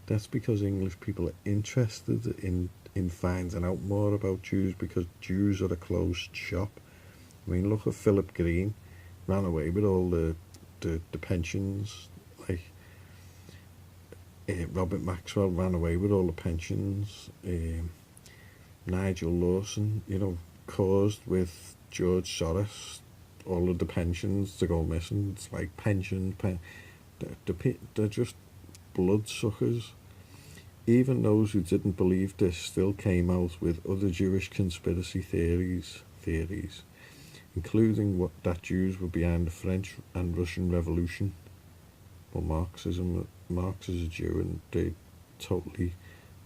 That's because English people are interested in finding out more about Jews, because Jews are a closed shop. I mean, look at Philip Green, ran away with all the pensions, like Robert Maxwell ran away with all the pensions, Nigel Lawson, caused with George Soros all of the pensions to go missing. It's like they're just bloodsuckers. Even those who didn't believe this still came out with other Jewish conspiracy theories, including that Jews were behind the French and Russian Revolution. Well, Marx is a Jew, and they totally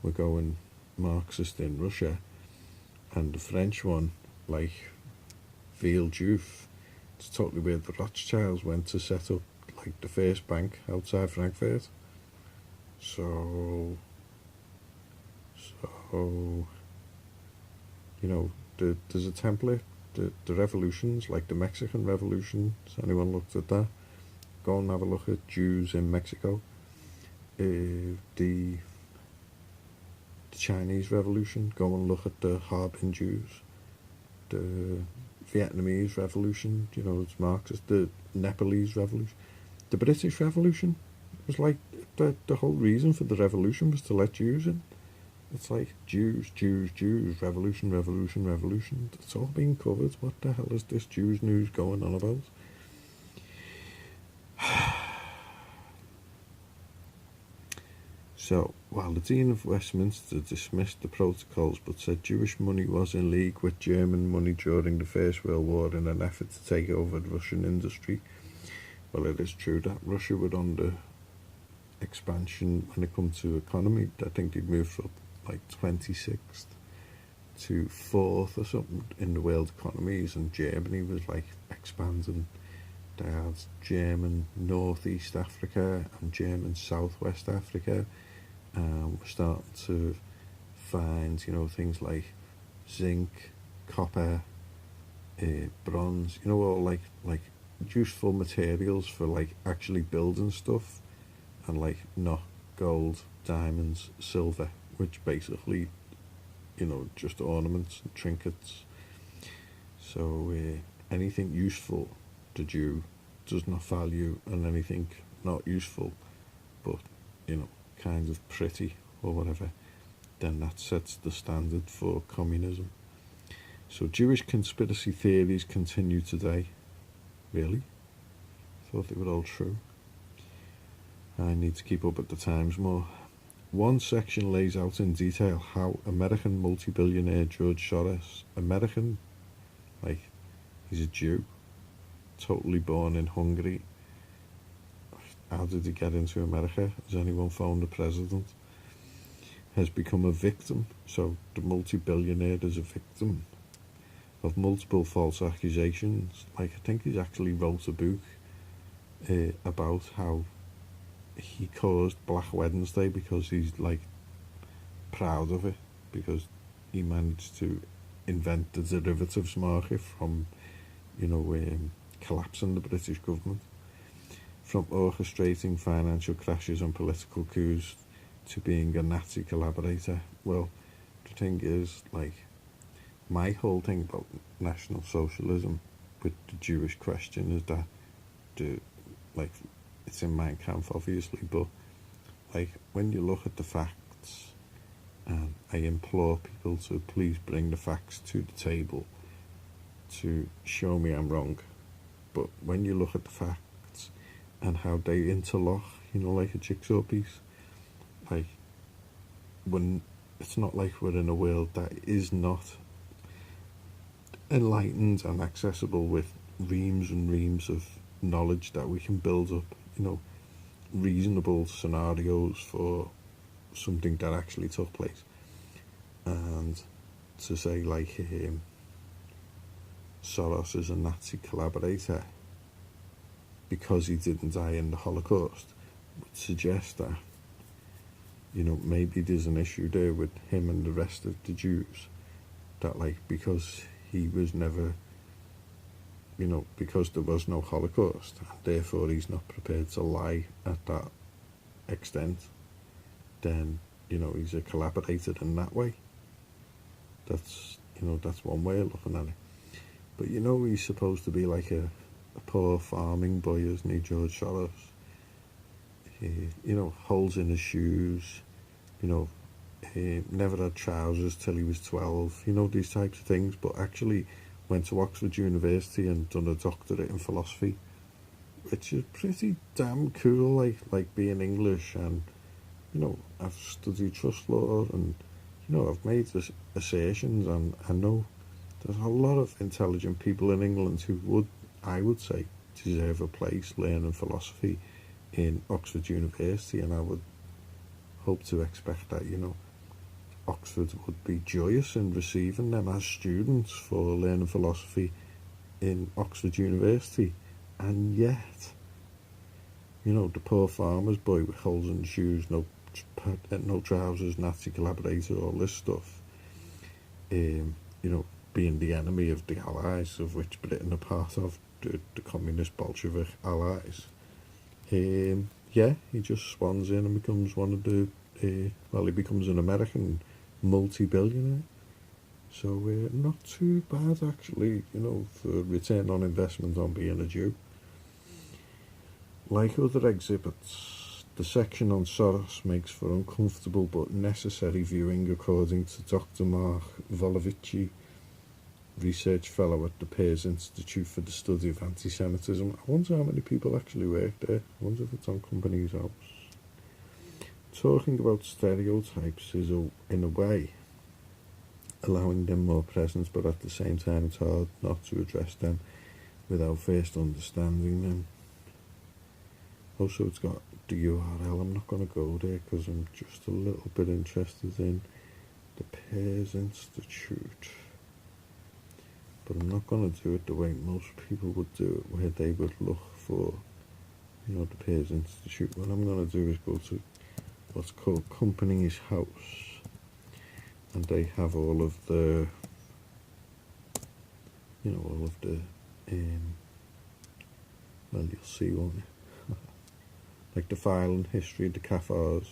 were going Marxist in Russia. And the French one, like Villejuif, it's totally weird. The Rothschilds went to set up like the first bank outside Frankfurt. So there's a template. The revolutions, like the Mexican Revolution, has anyone looked at that? Go and have a look at Jews in Mexico. The Chinese Revolution, go and look at the Harbin Jews. The Vietnamese Revolution, it's Marxist. The Nepalese Revolution. The British Revolution was like, the whole reason for the revolution was to let Jews in. It's like Jews, revolution. It's all being covered. What the hell is this Jews news going on about? So, while the Dean of Westminster dismissed the protocols but said Jewish money was in league with German money during the First World War in an effort to take over the Russian industry, well, it is true that Russia would under expansion when it comes to economy. I think they'd moved from like 26th to 4th or something in the world economies, and Germany was like expanding. They had German Northeast Africa and German Southwest Africa. We're starting to find, things like zinc, copper, bronze, all like useful materials for like actually building stuff, and like not gold, diamonds, silver, which basically, just ornaments and trinkets. So anything useful the Jew does not value, and anything not useful but kind of pretty or whatever, then that sets the standard for communism. So Jewish conspiracy theories continue today. Really? Thought they were all true. I need to keep up at the times more. One section lays out in detail how American multi-billionaire George Soros, American, like he's a Jew, totally born in Hungary. How did he get into America? Has anyone found the president? Has become a victim. So the multi-billionaire is a victim of multiple false accusations. Like, I think he actually wrote a book about how he caused Black Wednesday because he's like proud of it, because he managed to invent the derivatives market from collapsing the British government, from orchestrating financial crashes and political coups to being a Nazi collaborator. Well, the thing is, like, my whole thing about National Socialism with the Jewish question is that it's in Mein Kampf, obviously, but like when you look at the facts, and I implore people to please bring the facts to the table to show me I'm wrong, but when you look at the facts and how they interlock, like a jigsaw piece, like when it's not like we're in a world that is not enlightened and accessible with reams and reams of knowledge that we can build up, reasonable scenarios for something that actually took place. And to say, like, Soros is a Nazi collaborator because he didn't die in the Holocaust would suggest that, you know, maybe there's an issue there with him and the rest of the Jews, that, like, because he was never, you know, because there was no Holocaust, and therefore he's not prepared to lie at that extent, then, you know, he's a collaborator in that way. That's, you know, that's one way of looking at it. But, you know, he's supposed to be like a poor farming boy, isn't he, George Soros? He, you know, holes in his shoes, you know, he never had trousers till he was 12, you know, these types of things, but actually went to Oxford University and done a doctorate in philosophy, which is pretty damn cool, like being English, and, you know, I've studied trust law, and, you know, I've made this assertions, and I know there's a lot of intelligent people in England who would, I would say, deserve a place learning philosophy in Oxford University, and I would hope to expect that, you know, Oxford would be joyous in receiving them as students for learning philosophy in Oxford University. And yet, you know, the poor farmer's boy with holes in the shoes, no trousers, Nazi collaborator, all this stuff, you know, being the enemy of the Allies, of which Britain are part of, the communist Bolshevik Allies. Yeah, he just swans in and becomes one of the, well, he becomes an American multi-billionaire. So not too bad, actually, you know, for return on investment on being a Jew. Like other exhibits, the section on Soros makes for uncomfortable but necessary viewing, according to Dr. Mark Volovici, research fellow at the Pears Institute for the Study of Anti-Semitism. I wonder how many people actually work there. I wonder if it's on Companies House. Talking about stereotypes is, in a way, allowing them more presence, but at the same time it's hard not to address them without first understanding them. Also, it's got the URL. I'm not going to go there because I'm just a little bit interested in the Pears Institute. But I'm not going to do it the way most people would do it, where they would look for, you know, the Pears Institute. What I'm going to do is go to what's called Companies House, and they have all of the, you know, all of the, well, you'll see, won't you? Like the filing history, the CAFRs.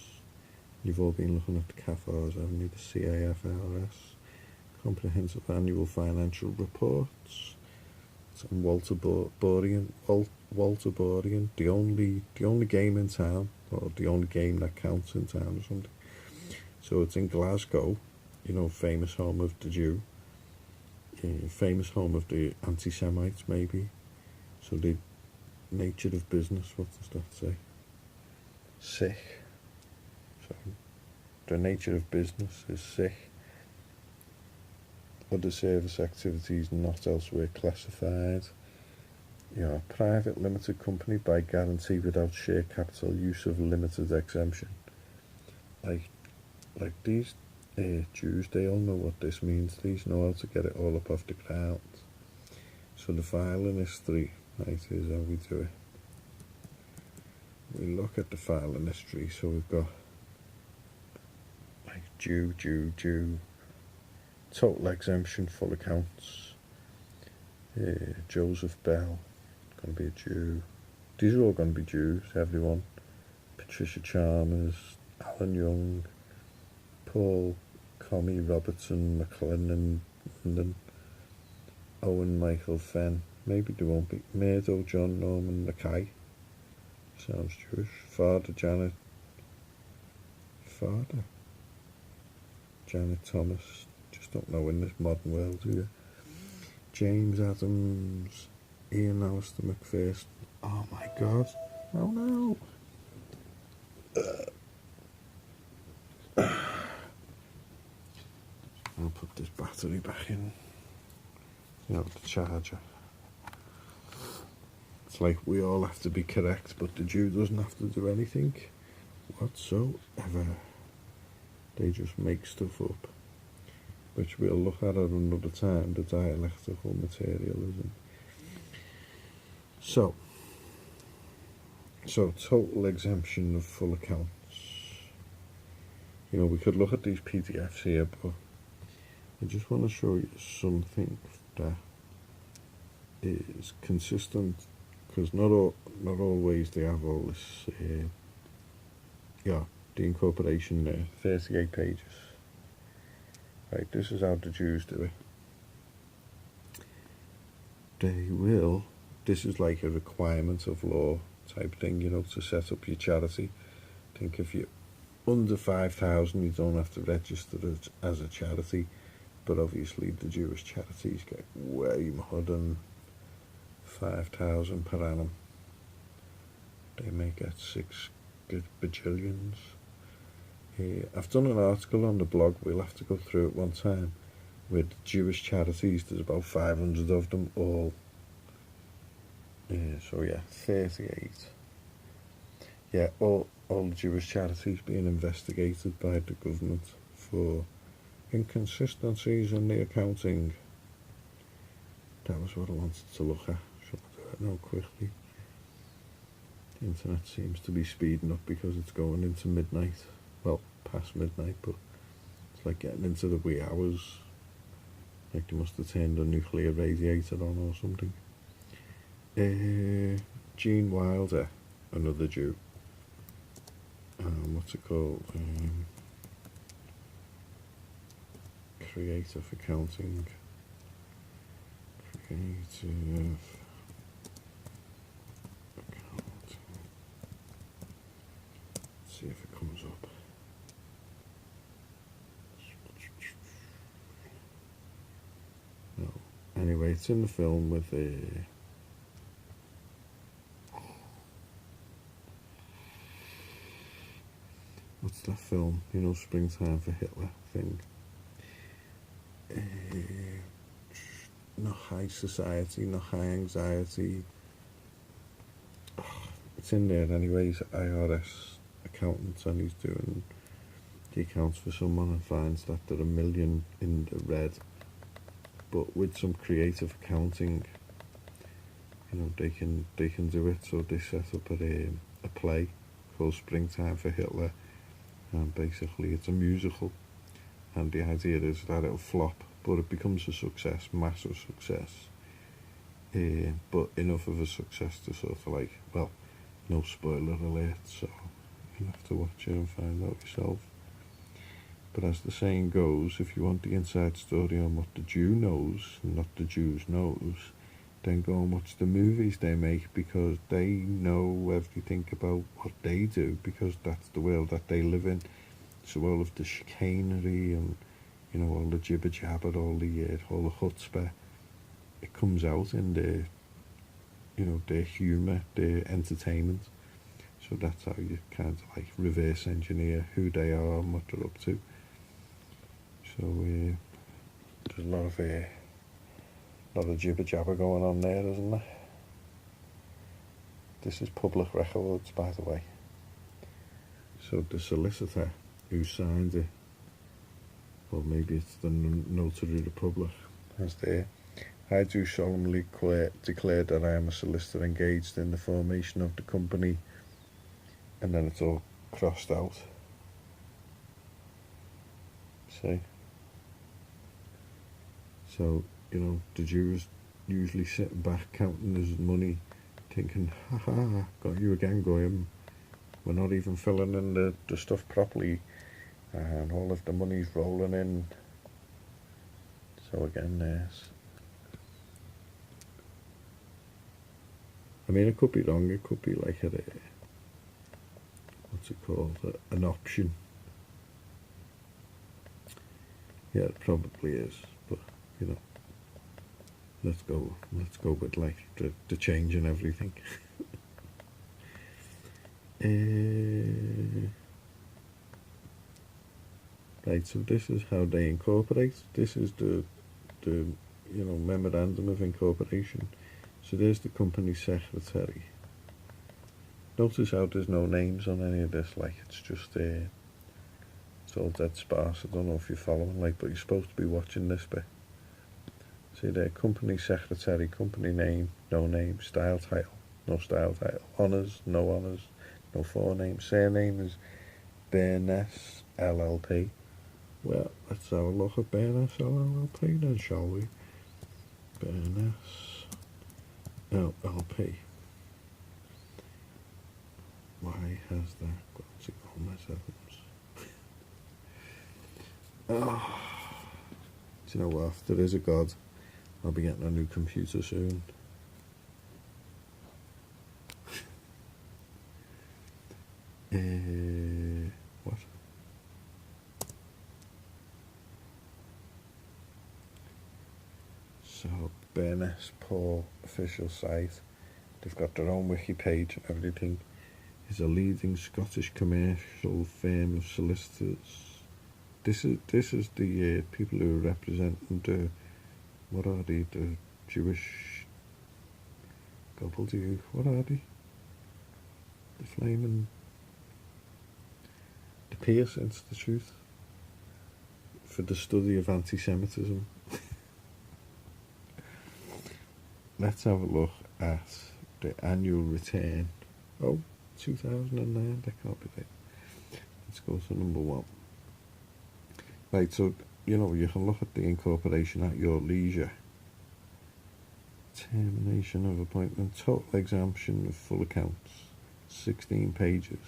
You've all been looking at the CAFRs, haven't you? The CAFRS. Comprehensive Annual Financial Reports. It's on Walter Borean, the only game in town, or the only game that counts in town or something. So it's in Glasgow, you know, famous home of the Jew, famous home of the anti-Semites, maybe. So the nature of business, what does that say? Sick. So the nature of business is sick. Other service activities not elsewhere classified. You know, a private limited company by guarantee without share capital, use of limited exemption. Like these Jews, they all know what this means. These know how to get it all up off the ground. So the filing history, right, is how we do it. We look at the filing history, so we've got like Jew, total exemption, full accounts, Joseph Bell, going to be a Jew. These are all going to be Jews, everyone. Patricia Chalmers, Alan Young, Paul Comey Robertson, McLennan, Owen Michael Fenn. Maybe there won't be. Murdo John Norman Mackay. Sounds Jewish. Father Janet Thomas. Just don't know in this modern world, do you? James Adams, Ian Alistair McPherson. Oh my God. Oh no. I'll put this battery back in. You know, the charger. It's like we all have to be correct, but the Jew doesn't have to do anything whatsoever. They just make stuff up, which we'll look at another time, the dialectical materialism. So total exemption of full accounts. You know, we could look at these PDFs here, but I just want to show you something that is consistent, because not always they have all this, the incorporation there, 38 pages. Right, this is how the Jews do it. This is like a requirement of law type thing, you know, to set up your charity. I think if you're under 5,000, you don't have to register it as a charity, but obviously the Jewish charities get way more than 5,000 per annum. They may get 6 bajillions. I've done an article on the blog, we'll have to go through it one time, with Jewish charities. There's about 500 of them all. So yeah, 38. Yeah, all the Jewish charities being investigated by the government for inconsistencies in the accounting. That was what I wanted to look at. Shall I do it now quickly? The internet seems to be speeding up because it's going into midnight. Well, past midnight, but it's like getting into the wee hours. Like they must have turned a nuclear radiator on or something. Gene Wilder, another Jew. What's it called? Creative accounting. Creative accounting. Let's see if it comes up. No. Anyway, it's in the film with the. What's that film? You know, Springtime for Hitler thing. Not high society, not high anxiety. It's in there anyways. IRS accountant, and he's doing the accounts for someone and finds that they're $1 million in the red. But with some creative accounting, you know, they can do it. So they set up a play called Springtime for Hitler. And basically it's a musical, and the idea is that it'll flop, but it becomes a success, massive success, but enough of a success to sort of like, well, no spoiler alert, so you'll have to watch it and find out yourself. But as the saying goes, if you want the inside story on what the Jew knows, and not the Jews knows, then go and watch the movies they make, because they know everything about what they do, because that's the world that they live in. So all of the chicanery and, you know, all the jibber jabber, all the chutzpah, it comes out in their, you know, their humour, their entertainment. So that's how you kind of like reverse engineer who they are and what they're up to. So there's a lot of jibber jabber going on there, isn't there? This is public records, by the way. So the solicitor who signed it, or maybe it's the notary public, as there. I do solemnly declare that I am a solicitor engaged in the formation of the company, and then it's all crossed out. See? So, you know, the Jews usually sitting back counting his money, thinking, ha ha, got you again, Goyim. We're not even filling in the stuff properly, and all of the money's rolling in. So again, there's... I mean, it could be wrong, it could be like what's it called, an option. Yeah, it probably is, but, you know, let's go with like the change and everything. Right, so this is how they incorporate. This is the you know, memorandum of incorporation. So there's the company secretary. Notice how there's no names on any of this, like it's just It's all dead sparse. I don't know if you're following, like, but you're supposed to be watching this bit. See there, company secretary, company name, no name, style title, no style title, honours, no honours, no forename, surname is Burness LLP. Well, let's have a look at Burness LLP then, shall we? Burness LLP. Why has that got to go myself? Oh. Do you know what? If there is a God, I'll be getting a new computer soon. What? So, Burness Paul official site. They've got their own wiki page and everything. Is a leading Scottish commercial firm of solicitors. This is the people who are representing the, what are they, the Jewish gobbledygook, what are they? The flaming, the Pierce Institute for the study of anti-Semitism. Let's have a look at the annual return. Oh, 2009, that can't be right. Let's go to number 1. Right, so, you know, you can look at the incorporation at your leisure. Termination of appointment, total exemption of full accounts, 16 pages.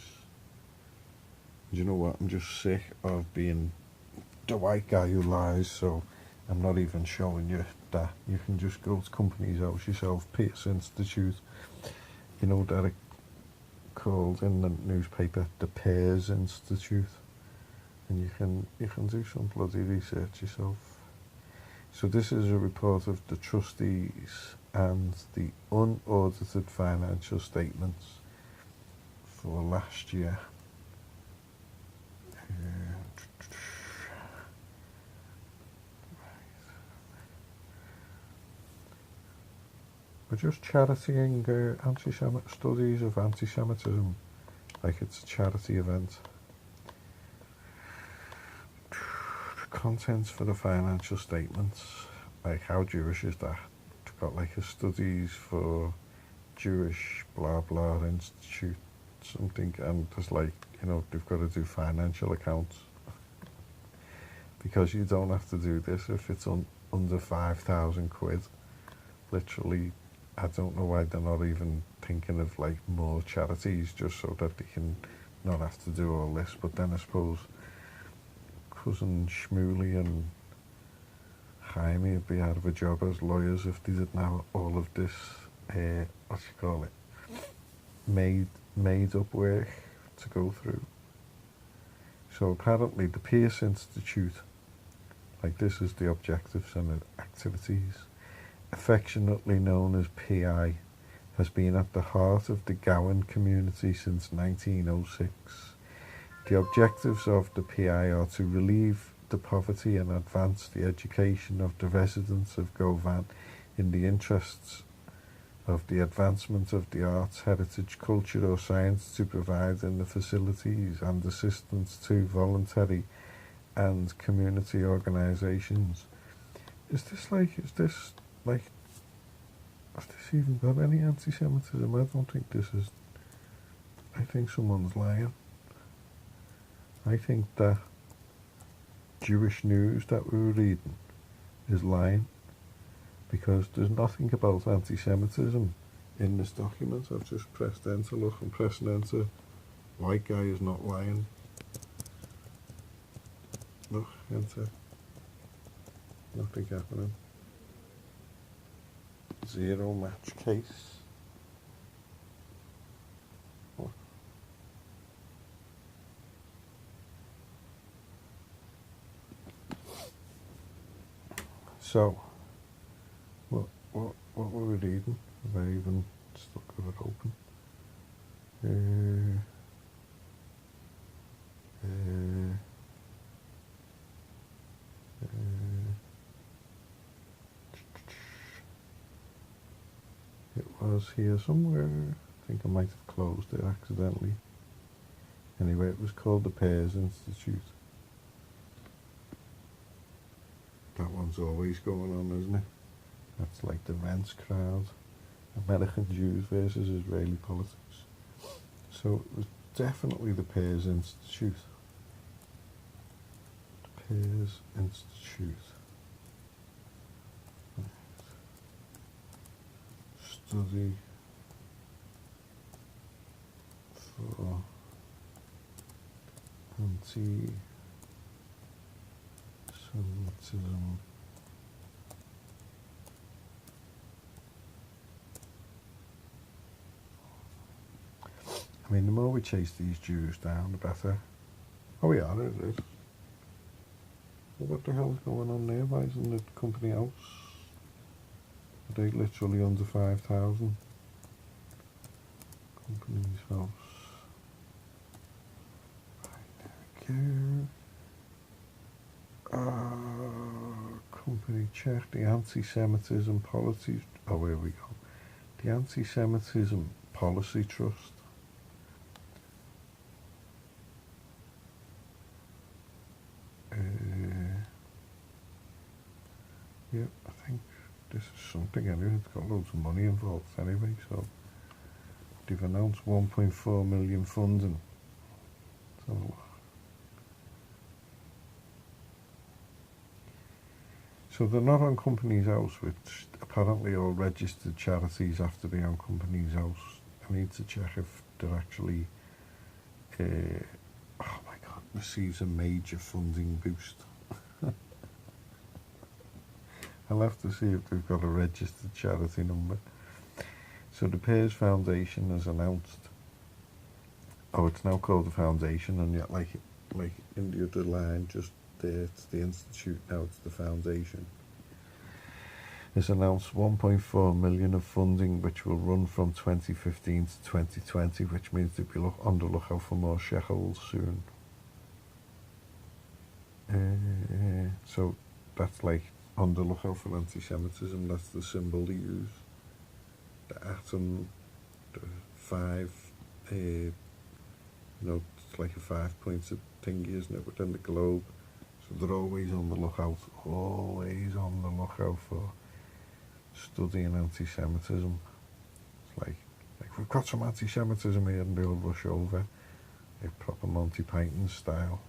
Do you know what? I'm just sick of being the white guy who lies, so I'm not even showing you that. You can just go to Companies House yourself, Pierce Institute. You know that it called in the newspaper the Pears Institute. And you can do some bloody research yourself. So this is a report of the trustees and the unaudited financial statements for last year. We're just charitying studies of anti-Semitism, like it's a charity event. Contents for the financial statements, like how Jewish is that? It's got like a studies for Jewish blah blah institute something, and there's like, you know, they've got to do financial accounts because you don't have to do this if it's under 5,000 quid. Literally, I don't know why they're not even thinking of like more charities just so that they can not have to do all this. But then I suppose Cousin Shmuley and Jaime would be out of a job as lawyers if they didn't have all of this, made up work to go through. So apparently the Pierce Institute, like this is the objectives and activities, affectionately known as PI, has been at the heart of the Gowan community since 1906. The objectives of the PI are to relieve the poverty and advance the education of the residents of Govan in the interests of the advancement of the arts, heritage, culture or science, to provide in the facilities and assistance to voluntary and community organisations. Has this even got any anti-Semitism? I don't think this is. I think someone's lying. I think that Jewish news that we were reading is lying, because there's nothing about anti-Semitism in this document. I've just pressed enter, look, and pressing enter. White guy is not lying. Look, enter. Nothing happening. Zero match case. What? So, what were we reading? Have I even stuck with it open? It was here somewhere. I think I might have closed it accidentally. Anyway, it was called the Pears Institute. That one's always going on, isn't it? That's like the Vance crowd. American Jews versus Israeli politics. So it was definitely the Pears Institute. The Pears Institute. Right. Study for anti-Semitism. I mean, the more we chase these Jews down, the better. Oh yeah, there it is. Well, what the hell's going on there? Why isn't the company house? Are they literally under 5,000? Company's house. Right, there we go. Company check the anti-Semitism policies. Oh, here we go. The Anti-Semitism Policy Trust. Yeah, I think this is something anyway. It's got loads of money involved anyway, so they've announced 1.4 million funding. So they're not on Company's House, which apparently all registered charities have to be on Company's House. I need to check if they're actually, oh my God, receives a major funding boost. I'll have to see if they've got a registered charity number. So the Pears Foundation has announced, oh, it's now called the Foundation, and yet like in the other line, just there, it's the Institute, now it's the Foundation. It's announced 1.4 million of funding, which will run from 2015 to 2020, which means they'll be on the lookout for more shekels soon. So that's like, on the lookout for anti-Semitism, that's the symbol they use. The atom, the 5, it's like a 5-pointed thingy, isn't it, within the globe. So they're always on the lookout for studying anti-Semitism. It's like we've got some anti-Semitism here, and they'll rush over, like proper Monty Python style.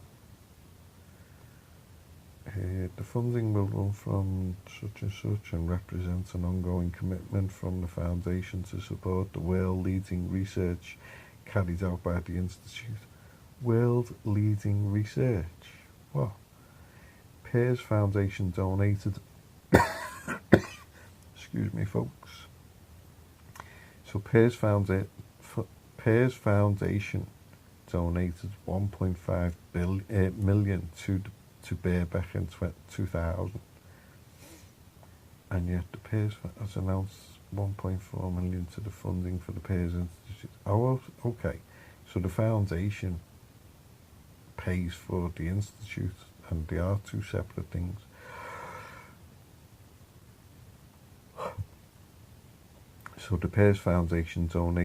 The funding will run from such and such and represents an ongoing commitment from the Foundation to support the world-leading research carried out by the Institute. World-leading research? What? Pears Foundation donated, excuse me folks, so Pears Foundation donated 1.5 million to Birkbeck in 2000, and yet the Pears has announced 1.4 million to the funding for the Pears Institute. Oh, okay. So the Foundation pays for the Institute, and they are two separate things. So the Pears Foundation donated